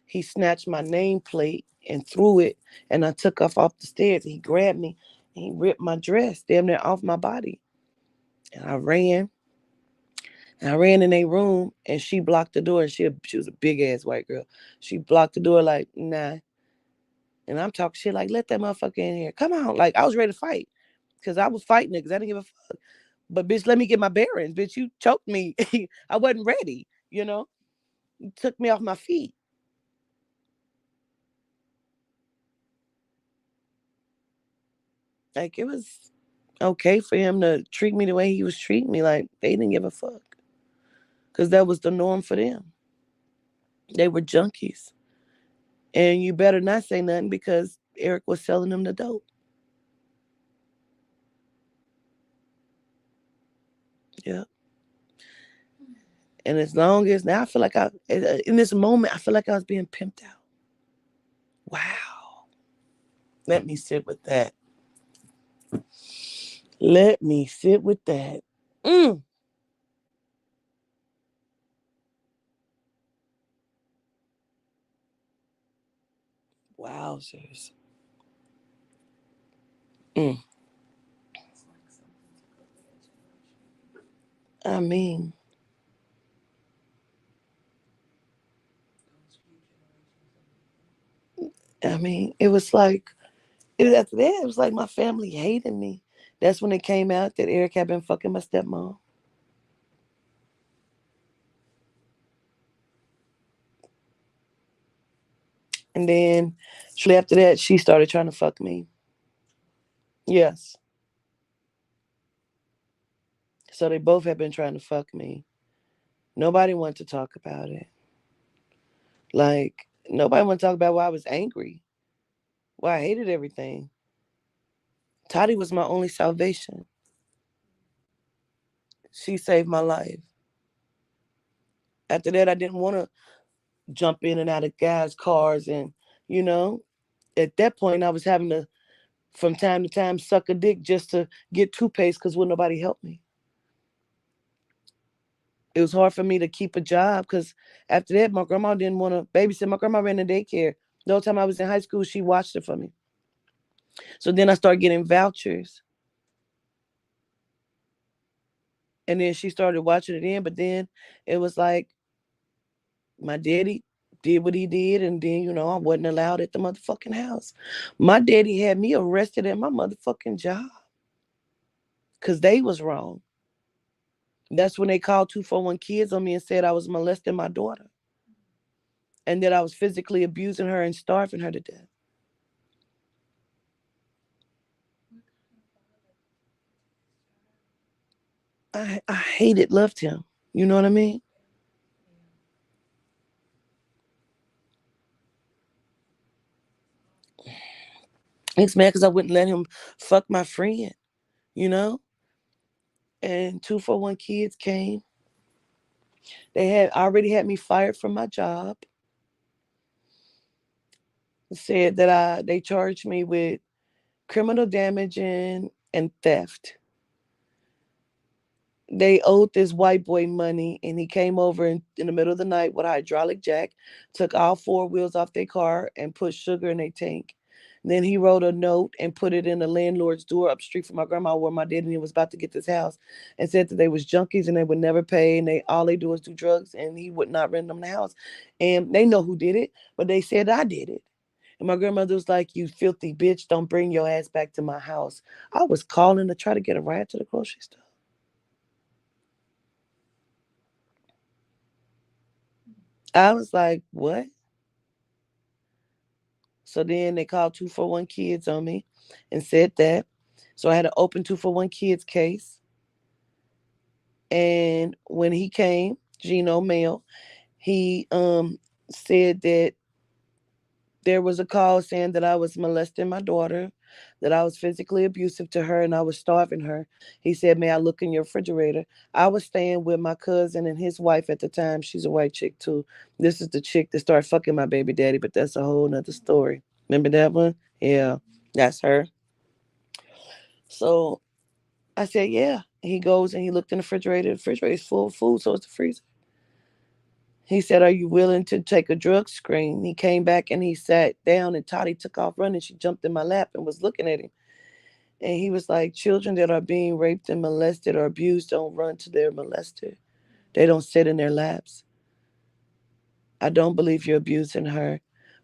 he snatched my nameplate and threw it. And I took off the stairs. He grabbed me and he ripped my dress damn near off my body. And I ran. And I ran in a room and she blocked the door. And she was a big ass white girl. She blocked the door like, nah. And I'm talking shit like, let that motherfucker in here. Come on. Like, I was ready to fight. Because I was fighting niggas. I didn't give a fuck. But, bitch, let me get my bearings. Bitch, you choked me. I wasn't ready, you know? You took me off my feet. Like, it was okay for him to treat me the way he was treating me. Like, they didn't give a fuck. Because that was the norm for them. They were junkies. And you better not say nothing because Eric was selling them the dope. Yeah. And as long as now I feel like in this moment, I feel like I was being pimped out. Wow. Let me sit with that. Let me sit with that. Mm. Wowzers. Mm. I mean, it was like, after that, it was like my family hated me. That's when it came out that Eric had been fucking my stepmom. And then shortly after that, she started trying to fuck me. Yes. So they both had been trying to fuck me. Nobody wanted to talk about it. Like, nobody wanted to talk about why I was angry, why I hated everything. Toddy was my only salvation. She saved my life. After that, I didn't want to jump in and out of guys' cars. And, you know, at that point, I was having to, from time to time, suck a dick just to get toothpaste because wouldn't nobody help me. It was hard for me to keep a job because after that, my grandma didn't want to babysit. My grandma ran a daycare. The whole time I was in high school, she watched it for me. So then I started getting vouchers. And then she started watching it in. But then it was like my daddy did what he did. And then, I wasn't allowed at the motherfucking house. My daddy had me arrested at my motherfucking job because they was wrong. That's when they called 241 kids on me and said I was molesting my daughter and that I was physically abusing her and starving her to death. I hated, loved him. You know what I mean? He's mad because I wouldn't let him fuck my friend, you know? And 241 kids came. They had already had me fired from my job. Said that they charged me with criminal damaging and theft. They owed this white boy money, and he came over in the middle of the night with a hydraulic jack, took all four wheels off their car, and put sugar in their tank. Then he wrote a note and put it in the landlord's door up street from my grandma where my daddy was about to get this house, and said that they was junkies and they would never pay, and they all they do is do drugs, and he would not rent them the house. And they know who did it, but they said I did it. And my grandmother was like, "You filthy bitch, don't bring your ass back to my house." I was calling to try to get a ride to the grocery store. I was like, what? So then they called 241 kids on me and said that. So I had to open 241 kids case. And when he came, Gino Mail, he said that there was a call saying that I was molesting my daughter, that I was physically abusive to her, and I was starving her. He said, "May I look in your refrigerator?" I was staying with my cousin and his wife at the time. She's a white chick too. This is the chick that started fucking my baby daddy, but that's a whole nother story. Remember that one? Yeah, that's her. So I said, "Yeah." He goes and he looked in the refrigerator. The refrigerator is full of food, so it's the freezer. He said, "Are you willing to take a drug screen?" He came back and he sat down, and Toddy took off running. She jumped in my lap and was looking at him. And he was like, "Children that are being raped and molested or abused don't run to their molester. They don't sit in their laps. I don't believe you're abusing her.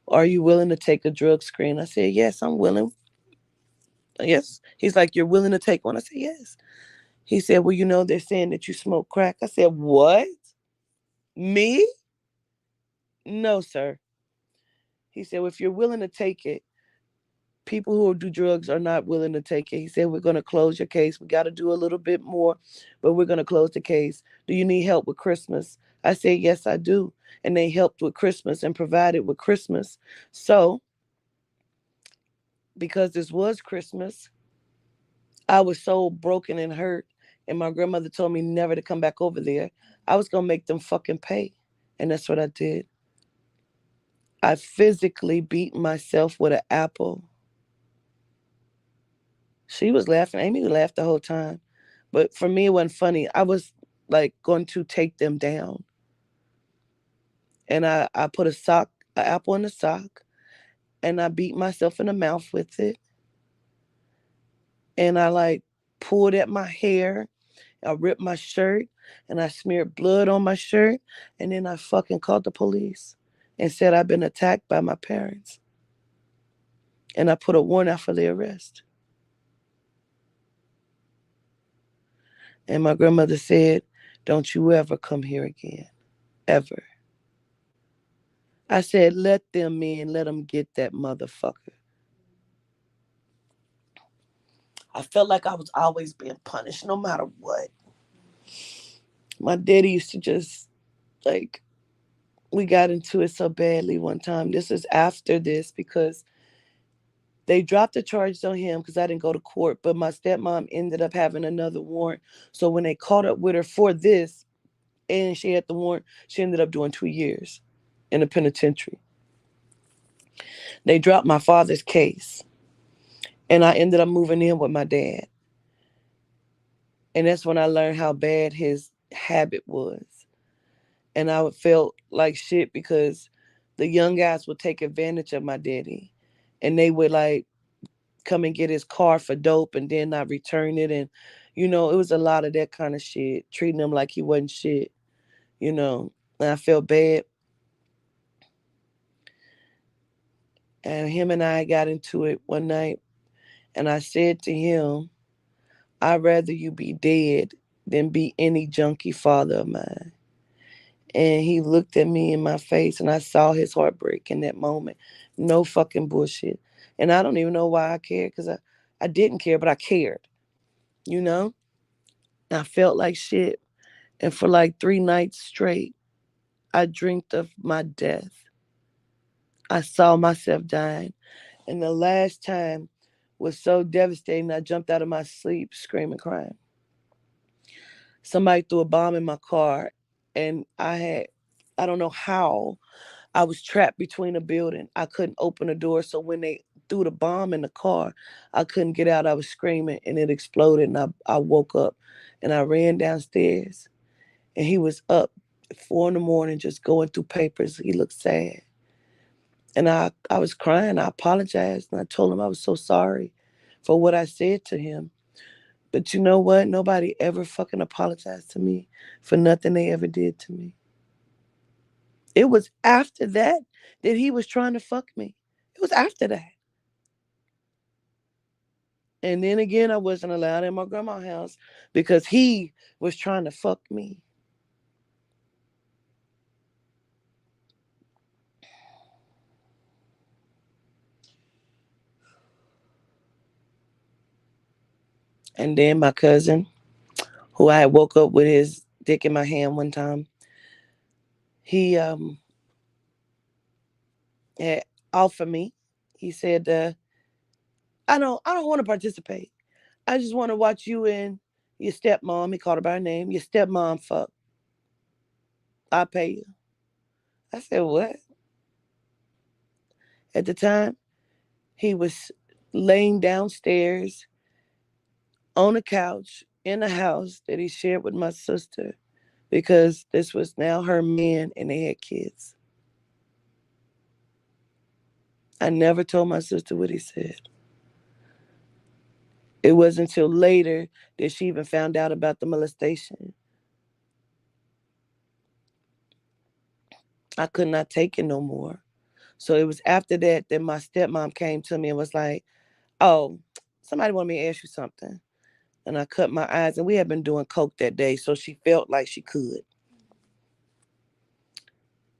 Are you willing to take a drug screen?" I said, "Yes, I'm willing." Yes. He's like, "You're willing to take one?" I said, "Yes." He said, "Well, they're saying that you smoke crack." I said, "What? Me? No, sir." He said, "Well, if you're willing to take it, people who do drugs are not willing to take it." He said, "We're going to close your case. We got to do a little bit more, but we're going to close the case. Do you need help with Christmas?" I said, "Yes, I do." And they helped with Christmas and provided with Christmas. So, because this was Christmas, I was so broken and hurt. And my grandmother told me never to come back over there. I was going to make them fucking pay. And that's what I did. I physically beat myself with an apple. She was laughing. Amy laughed the whole time. But for me, it wasn't funny. I was like going to take them down. And I put an apple in a sock, and I beat myself in the mouth with it. And I like pulled at my hair. I ripped my shirt, and I smeared blood on my shirt. And then I fucking called the police and said I'd been attacked by my parents. And I put a warrant out for the arrest. And my grandmother said, "Don't you ever come here again. Ever." I said, "Let them in. Let them get that motherfucker." I felt like I was always being punished no matter what. My daddy used to just, like, we got into it so badly one time. This is after this because they dropped the charges on him because I didn't go to court, but my stepmom ended up having another warrant. So when they caught up with her for this and she had the warrant, she ended up doing 2 years in a penitentiary. They dropped my father's case, and I ended up moving in with my dad. And that's when I learned how bad his habit was. And I felt like shit because the young guys would take advantage of my daddy, and they would like come and get his car for dope and then not return it. And it was a lot of that kind of shit, treating him like he wasn't shit. And I felt bad. And him and I got into it one night, and I said to him, "I'd rather you be dead than be any junkie father of mine." And he looked at me in my face, and I saw his heartbreak in that moment. No fucking bullshit. And I don't even know why I cared, because I didn't care, but I cared, you know? I felt like shit. And for like 3 nights straight, I dreamed of my death. I saw myself dying. And the last time was so devastating, I jumped out of my sleep screaming, crying. Somebody threw a bomb in my car, and I don't know how, I was trapped between a building. I couldn't open the door. So when they threw the bomb in the car, I couldn't get out. I was screaming and it exploded. And I woke up and I ran downstairs and he was up at 4 in the morning just going through papers. He looked sad. And I was crying. I apologized and I told him I was so sorry for what I said to him. But you know what? Nobody ever fucking apologized to me for nothing they ever did to me. It was after that that he was trying to fuck me. It was after that. And then again, I wasn't allowed in my grandma's house because he was trying to fuck me. And then my cousin, who I had woke up with his dick in my hand one time, he had offered me. He said, I don't want to participate. I just want to watch you and your stepmom. He called her by her name. Your stepmom fuck. I'll pay you. I said, what? At the time, he was laying downstairs on a couch in a house that he shared with my sister because this was now her man and they had kids. I never told my sister what he said. It wasn't until later that she even found out about the molestation. I could not take it no more. So it was after that that my stepmom came to me and was like, oh, somebody wanted me to ask you something. And I cut my eyes, and we had been doing coke that day, so she felt like she could.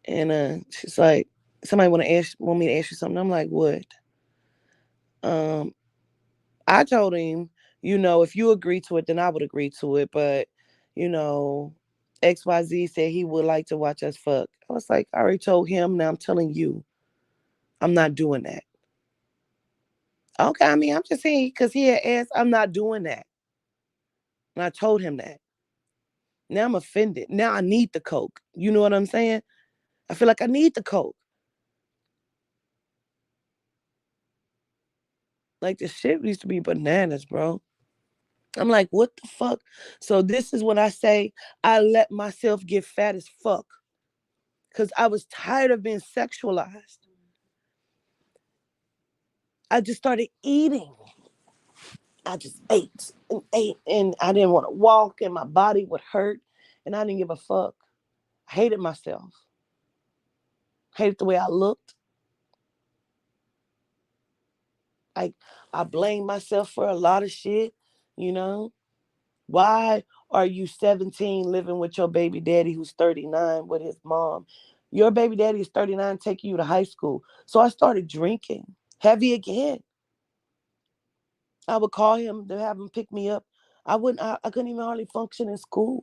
And she's like, somebody want me to ask you something. I'm like, what? Um, I told him, if you agree to it, then I would agree to it. But, you know, XYZ said he would like to watch us fuck. I was like, I already told him. Now I'm telling you, I'm not doing that. Okay, I mean, I'm just saying because he had asked, I'm not doing that. And I told him that. Now I'm offended. Now I need the coke. You know what I'm saying? I feel like I need the coke. Like the shit used to be bananas, bro. I'm like, what the fuck? So this is when I say I let myself get fat as fuck. Cause I was tired of being sexualized. I just started eating. I just ate and I didn't want to walk and my body would hurt and I didn't give a fuck. I hated myself. Hated the way I looked. Like I blamed myself for a lot of shit, you know? Why are you 17 living with your baby daddy who's 39 with his mom? Your baby daddy is 39 taking you to high school. So I started drinking heavy again. I would call him to have him pick me up. I couldn't even hardly function in school.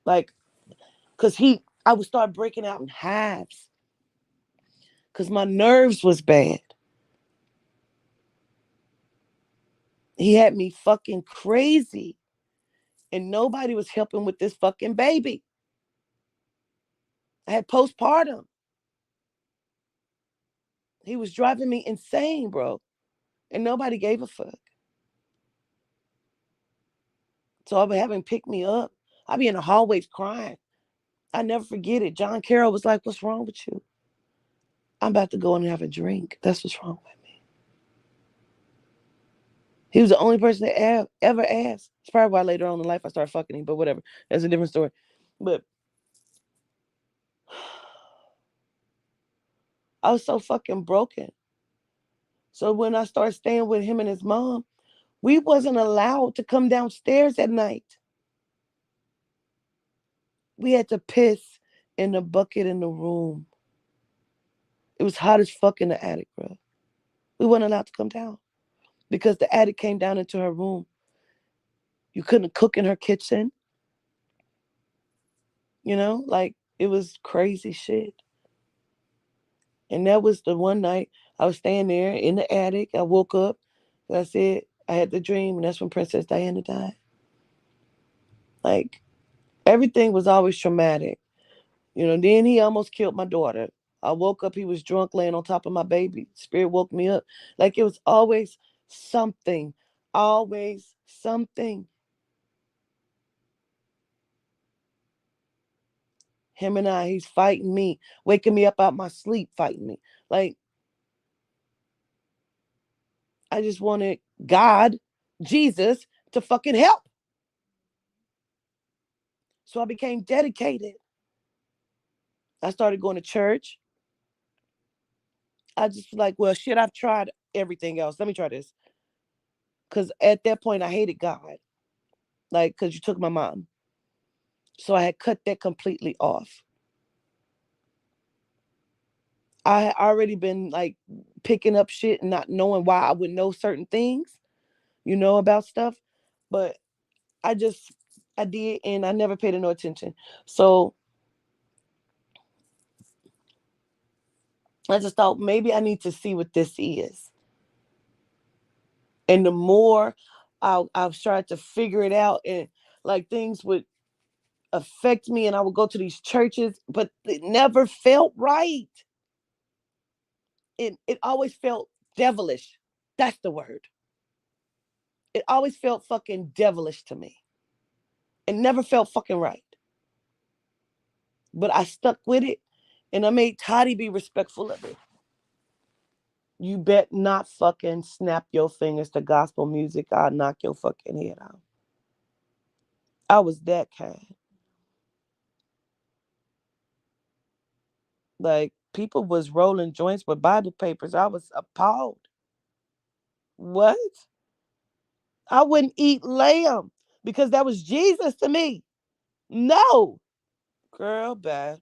Like, cause I would start breaking out in hives. Cause my nerves was bad. He had me fucking crazy. And nobody was helping with this fucking baby. I had postpartum. He was driving me insane, bro. And nobody gave a fuck. So I would have him pick me up. I'd be in the hallways crying. I never forget it. John Carroll was like, what's wrong with you? I'm about to go in and have a drink. That's what's wrong with me. He was the only person that ever asked. It's probably why later on in life I started fucking him, but whatever. That's a different story. But I was so fucking broken. So when I started staying with him and his mom, we wasn't allowed to come downstairs at night. We had to piss in the bucket in the room. It was hot as fuck in the attic, bro. We weren't allowed to come down because the attic came down into her room. You couldn't cook in her kitchen. Like it was crazy shit. And that was the one night I was staying there in the attic. I woke up. I said I had the dream, and that's when Princess Diana died. Like everything was always traumatic. Then he almost killed my daughter. I woke up, he was drunk laying on top of my baby. Spirit woke me up. Like it was always something. Always something. Him and he's fighting me, waking me up out my sleep, fighting me. Like I just wanted God, Jesus, to fucking help. So I became dedicated. I started going to church. I just was like, well, shit, I've tried everything else. Let me try this. Because at that point, I hated God. Like, because you took my mom. So I had cut that completely off. I had already been like picking up shit and not knowing why I would know certain things, about stuff. But I did, and I never paid no attention. So I just thought maybe I need to see what this is. And the more I've tried to figure it out, and like things would affect me, and I would go to these churches, but it never felt right. It always felt devilish. That's the word. It always felt fucking devilish to me. It never felt fucking right. But I stuck with it, and I made Toddy be respectful of it. You bet not fucking snap your fingers to gospel music. I'll knock your fucking head out. I was that kind. Like people was rolling joints with Bible papers. I was appalled. What? I wouldn't eat lamb because that was Jesus to me. No. Girl, bad.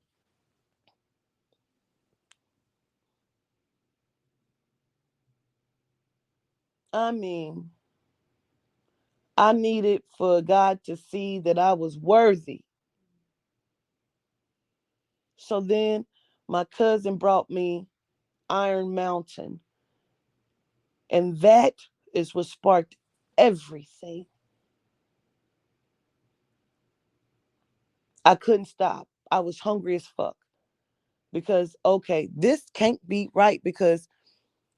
I mean, I needed for God to see that I was worthy. So then my cousin brought me Iron Mountain. And that is what sparked everything. I couldn't stop. I was hungry as fuck. Because, okay, this can't be right because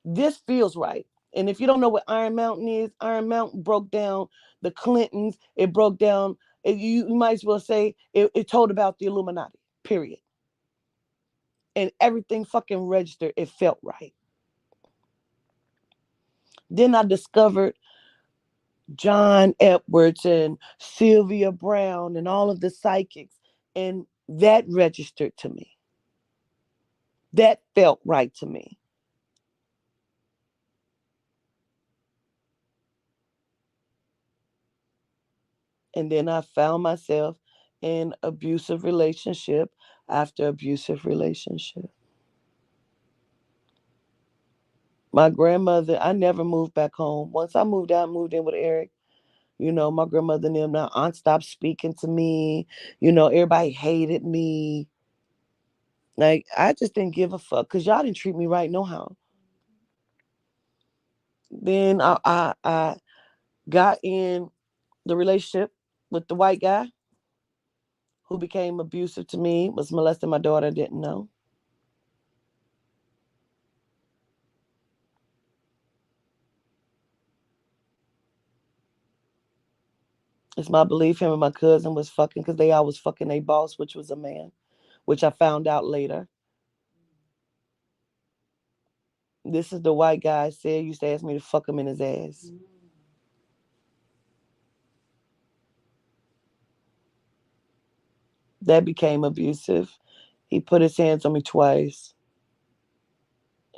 this feels right. And if you don't know what Iron Mountain is, Iron Mountain broke down the Clintons. It broke down, you might as well say, it told about the Illuminati, period. And everything fucking registered. It felt right. Then I discovered John Edwards and Sylvia Brown and all of the psychics. And that registered to me. That felt right to me. And then I found myself in abusive relationship after abusive relationship. My grandmother, I never moved back home. Once I moved out, moved in with Eric. My grandmother and them, now aunt stopped speaking to me. Everybody hated me. Like, I just didn't give a fuck because y'all didn't treat me right no how. Then I got in the relationship with the white guy who became abusive to me, was molesting my daughter, I didn't know. It's my belief him and my cousin was fucking because they all was fucking their boss, which was a man, which I found out later. This is the white guy said used to ask me to fuck him in his ass. That became abusive. He put his hands on me twice.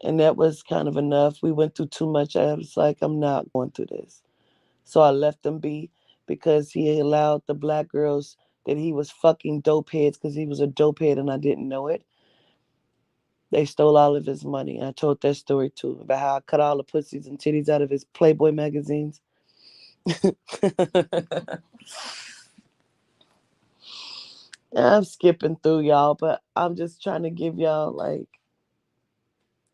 And that was kind of enough. We went through too much. I was like, I'm not going through this. So I left him be because he allowed the black girls that he was fucking dope heads because he was a dope head and I didn't know it. They stole all of his money. I told that story too about how I cut all the pussies and titties out of his Playboy magazines. I'm skipping through y'all, but I'm just trying to give y'all like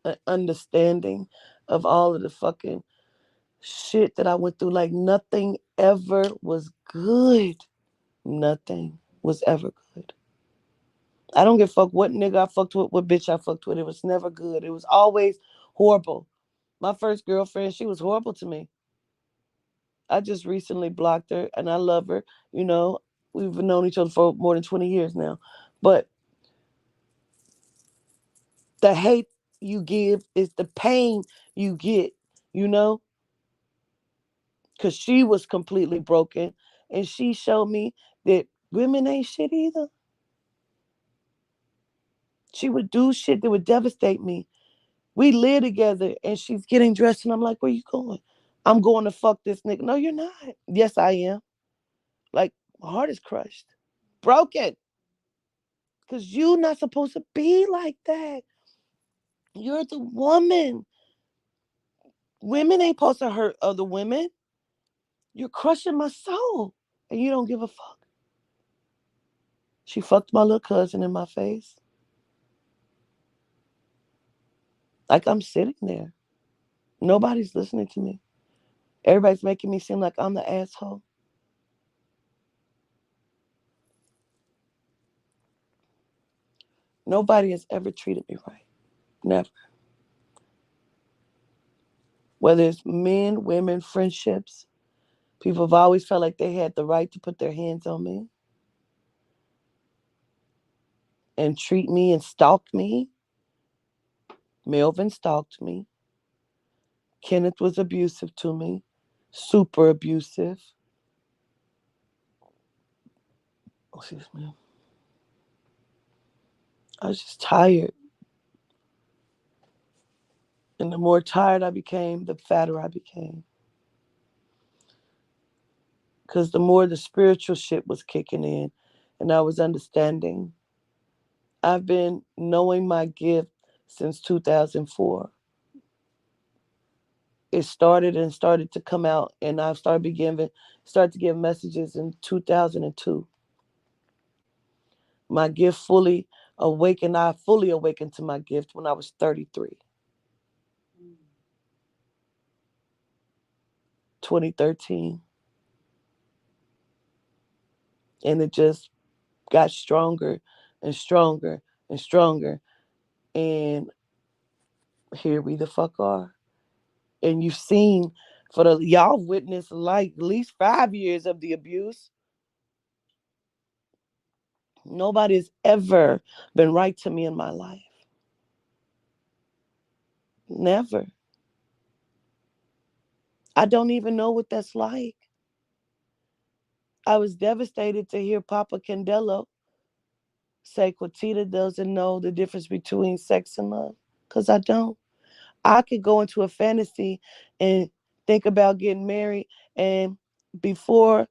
an understanding of all of the fucking shit that I went through. Like nothing ever was good. Nothing was ever good. I don't give a fuck what nigga I fucked with, what bitch I fucked with. It was never good. It was always horrible. My first girlfriend, she was horrible to me. I just recently blocked her and I love her. You know, we've known each other for more than 20 years now. But the hate you give is the pain you get, you know? Because she was completely broken and she showed me that women ain't shit either. She would do shit that would devastate me. We live together and she's getting dressed and I'm like, where you going? I'm going to fuck this nigga. No, you're not. Yes, I am. Like, my heart is crushed. Broken. Because you're not supposed to be like that. You're the woman. Women ain't supposed to hurt other women. You're crushing my soul. And you don't give a fuck. She fucked my little cousin in my face. Like I'm sitting there. Nobody's listening to me. Everybody's making me seem like I'm the asshole. Nobody has ever treated me right. Never. Whether it's men, women, friendships, people have always felt like they had the right to put their hands on me and treat me and stalk me. Melvin stalked me. Kenneth was abusive to me, super abusive. Oh, excuse me. I was just tired. And the more tired I became, the fatter I became. Because the more the spiritual shit was kicking in and I was understanding. I've been knowing my gift since 2004. It started to come out and I started to give messages in 2002. My gift fully awakened. I fully awakened to my gift when I was 33. 2013. And it just got stronger and stronger and stronger. And here we the fuck are. And you've seen for the y'all witnessed like at least 5 years of the abuse. Nobody's ever been right to me in my life. Never. I don't even know what that's like. I was devastated to hear Papa Candelo say Quatita doesn't know the difference between sex and love. Because I don't. I could go into a fantasy and think about getting married, and before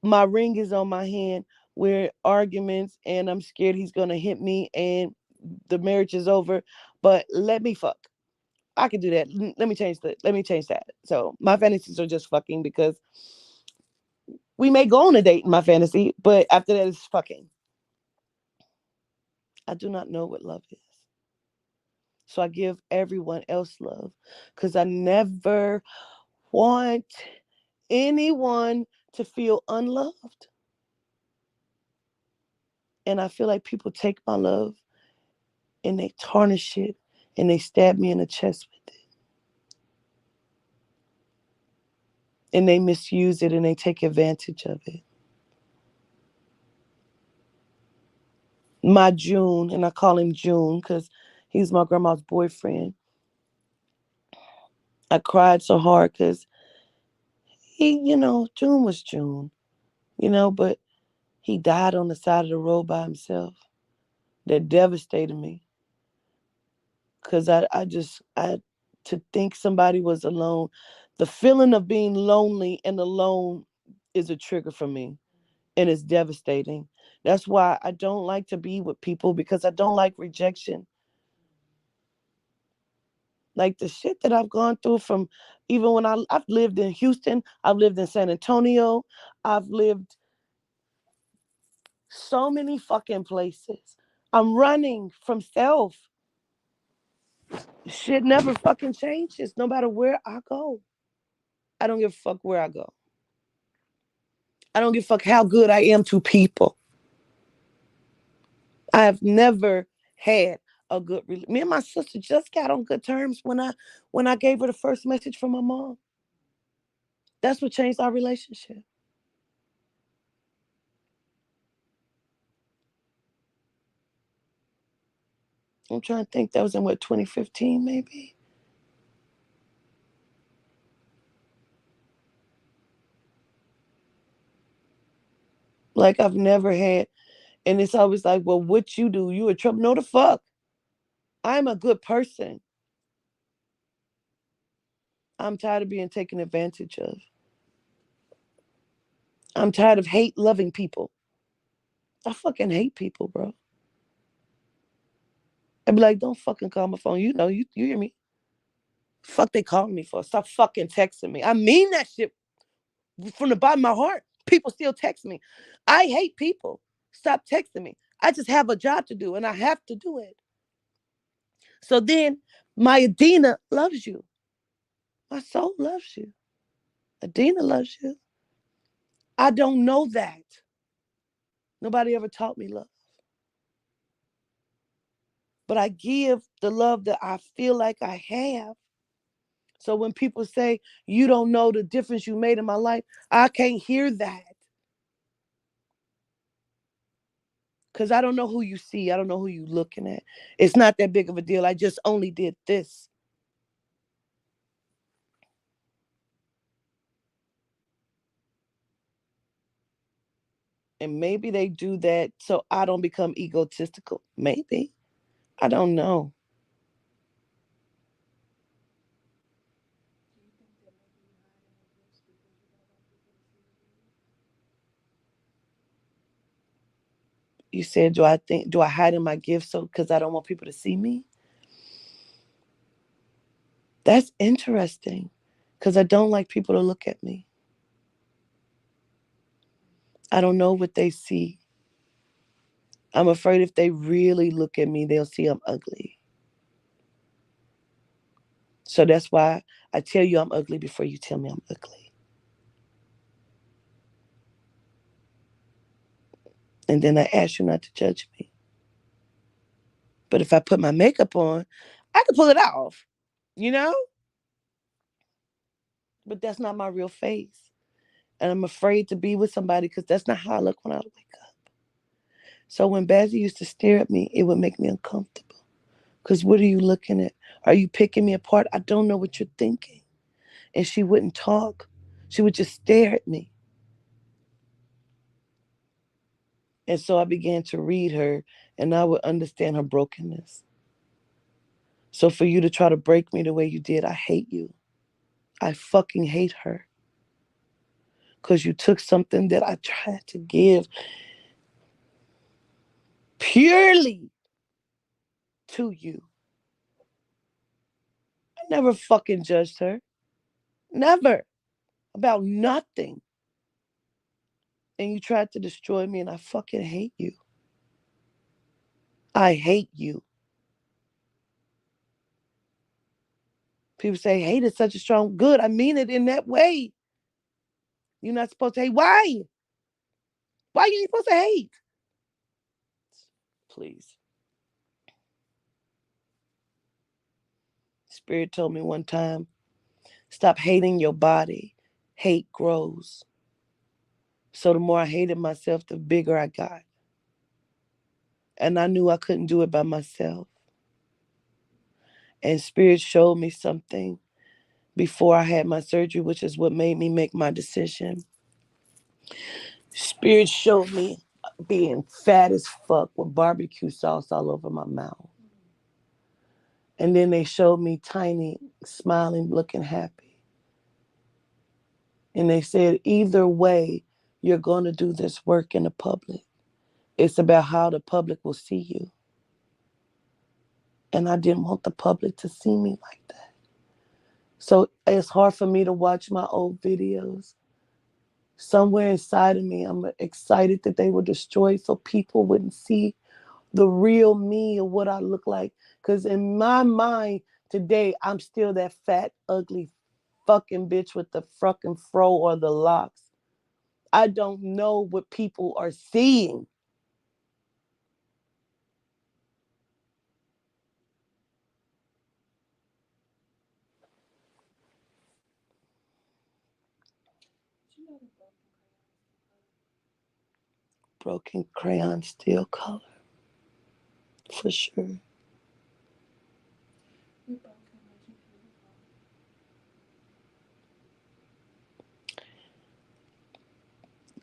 my ring is on my hand, we're arguments and I'm scared he's gonna hit me and the marriage is over. But let me fuck. I could do that. Let me change that. So my fantasies are just fucking because we may go on a date in my fantasy, but after that it's fucking. I do not know what love is. So I give everyone else love because I never want anyone to feel unloved. And I feel like people take my love and they tarnish it and they stab me in the chest with it. And they misuse it and they take advantage of it. My June, and I call him June because he's my grandma's boyfriend. I cried so hard because June was June, but he died on the side of the road by himself. That devastated me because to think somebody was alone, the feeling of being lonely and alone is a trigger for me and it's devastating. That's why I don't like to be with people because I don't like rejection. Like the shit that I've gone through from even when I've lived in Houston, I've lived in San Antonio, I've lived so many fucking places. I'm running from self. Shit never fucking changes no matter where I go. I don't give a fuck where I go. I don't give a fuck how good I am to people. I have never had a good me and my sister just got on good terms when I gave her the first message from my mom. That's what changed our relationship. I'm trying to think, that was in what, 2015 maybe? Like I've never had, and it's always like, well, what you do, you in trouble. No the fuck. I'm a good person. I'm tired of being taken advantage of. I'm tired of hate loving people. I fucking hate people, bro. I'd be like, don't fucking call my phone. You know, you hear me? Fuck they calling me for? Stop fucking texting me. I mean that shit from the bottom of my heart. People still text me. I hate people. Stop texting me. I just have a job to do and I have to do it. So then my Adina loves you. My soul loves you. Adina loves you. I don't know that. Nobody ever taught me love. But I give the love that I feel like I have. So when people say, you don't know the difference you made in my life, I can't hear that. Because I don't know who you see. I don't know who you looking at. It's not that big of a deal. I just only did this. And maybe they do that so I don't become egotistical. Maybe. I don't know. You said, do I hide in my gifts so because I don't want people to see me? That's interesting. Because I don't like people to look at me. I don't know what they see. I'm afraid if they really look at me, they'll see I'm ugly. So that's why I tell you I'm ugly before you tell me I'm ugly. And then I ask you not to judge me. But if I put my makeup on, I can pull it off, you know? But that's not my real face. And I'm afraid to be with somebody because that's not how I look when I wake up. So when Bazzy used to stare at me, it would make me uncomfortable. Because what are you looking at? Are you picking me apart? I don't know what you're thinking. And she wouldn't talk. She would just stare at me. And so I began to read her and I would understand her brokenness. So for you to try to break me the way you did, I hate you. I fucking hate her. Because you took something that I tried to give purely to you. I never fucking judged her. Never. About nothing. And you tried to destroy me and I fucking hate you. I hate you. People say hate is such a strong good. I mean it in that way. You're not supposed to hate. Why? Why you ain't supposed to hate? Please. Spirit told me one time, stop hating your body. Hate grows. So the more I hated myself, the bigger I got. And I knew I couldn't do it by myself. And Spirit showed me something before I had my surgery, which is what made me make my decision. Spirit showed me being fat as fuck with barbecue sauce all over my mouth. And then they showed me tiny, smiling, looking happy. And they said, either way, you're going to do this work in the public. It's about how the public will see you. And I didn't want the public to see me like that. So it's hard for me to watch my old videos. Somewhere inside of me, I'm excited that they were destroyed so people wouldn't see the real me or what I look like. Because in my mind today, I'm still that fat, ugly fucking bitch with the fucking fro or the locks. I don't know what people are seeing. Broken crayon steel color, for sure.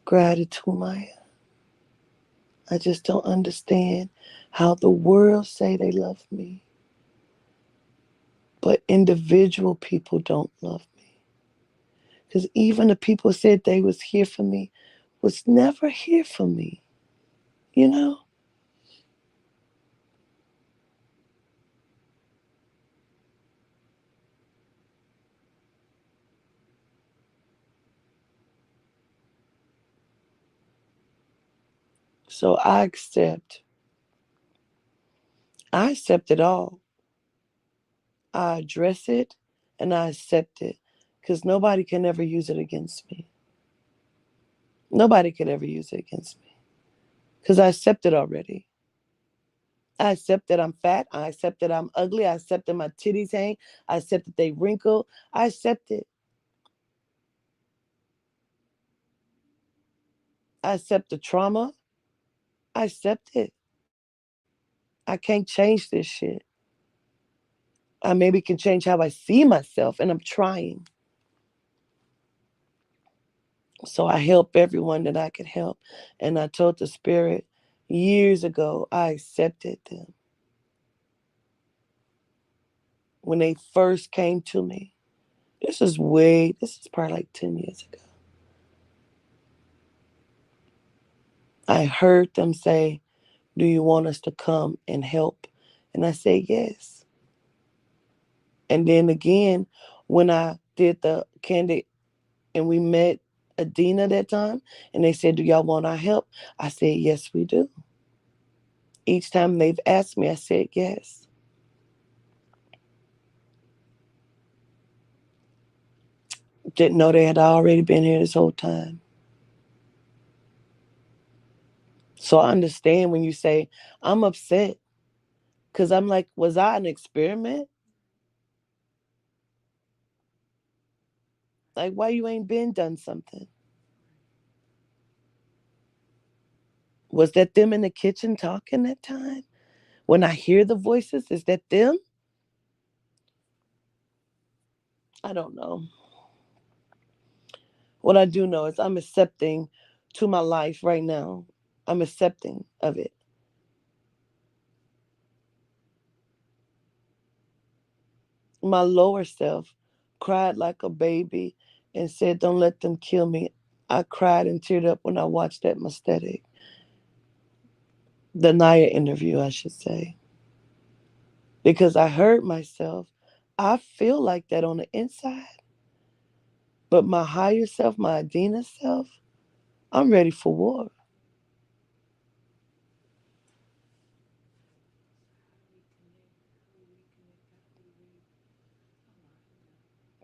Gratitude, Maya. I just don't understand how the world say they love me, but individual people don't love me. Because even the people said they was here for me was never here for me, you know? So I accept it all. I address it and I accept it because nobody can ever use it against me. Nobody could ever use it against me because I accept it already. I accept that I'm fat. I accept that I'm ugly. I accept that my titties hang. I accept that they wrinkle. I accept it. I accept the trauma. I accept it. I can't change this shit. I maybe can change how I see myself, and I'm trying. So I help everyone that I could help. And I told the spirit years ago, I accepted them when they first came to me. This is probably like 10 years ago. I heard them say, do you want us to come and help? And I said, yes. And then again, when I did the candid and we met Adina that time, and they said, do y'all want our help? I said, yes, we do. Each time they've asked me, I said, yes. Didn't know they had already been here this whole time. So I understand when you say, I'm upset. Because I'm like, was I an experiment? Like, why you ain't been done something? Was that them in the kitchen talking that time? When I hear the voices, is that them? I don't know. What I do know is I'm accepting to my life right now. I'm accepting of it. My lower self cried like a baby and said, don't let them kill me. I cried and teared up when I watched that Maesthetic, the Naya interview, I should say, because I heard myself. I feel like that on the inside, but my higher self, my Adina self, I'm ready for war.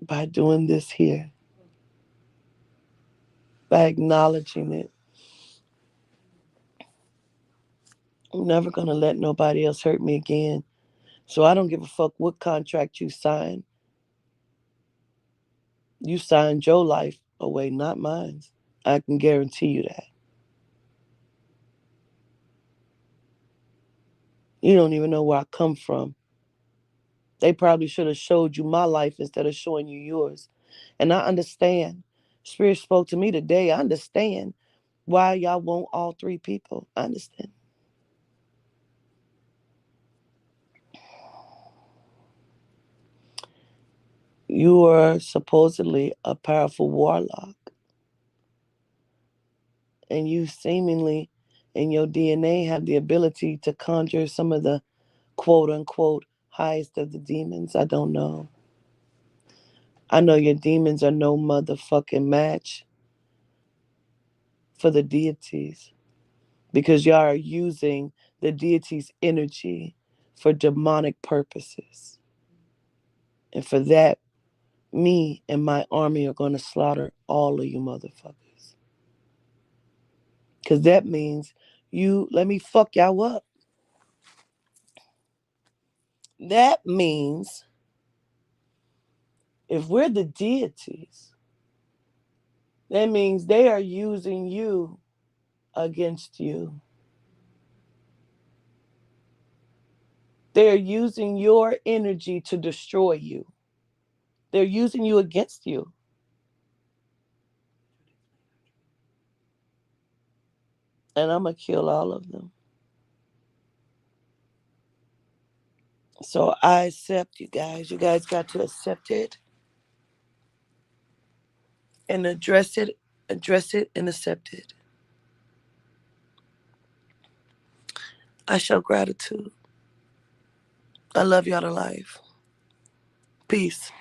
By doing this here, by acknowledging it. I'm never going to let nobody else hurt me again. So I don't give a fuck what contract you sign. You signed your life away, not mine. I can guarantee you that. You don't even know where I come from. They probably should have showed you my life instead of showing you yours. And I understand. Spirit spoke to me today. I understand why y'all want all three people. I understand. You are supposedly a powerful warlock, and you seemingly in your DNA have the ability to conjure some of the quote unquote highest of the demons. I don't know. I know your demons are no motherfucking match for the deities because y'all are using the deity's energy for demonic purposes. And for that, me and my army are going to slaughter all of you motherfuckers. Because that means you let me fuck y'all up. That means if we're the deities, that means they are using you against you. They're using your energy to destroy you. They're using you against you. And I'm going to kill all of them. So I accept you guys. You guys got to accept it and address it and accept it. I show gratitude. I love y'all to life. Peace.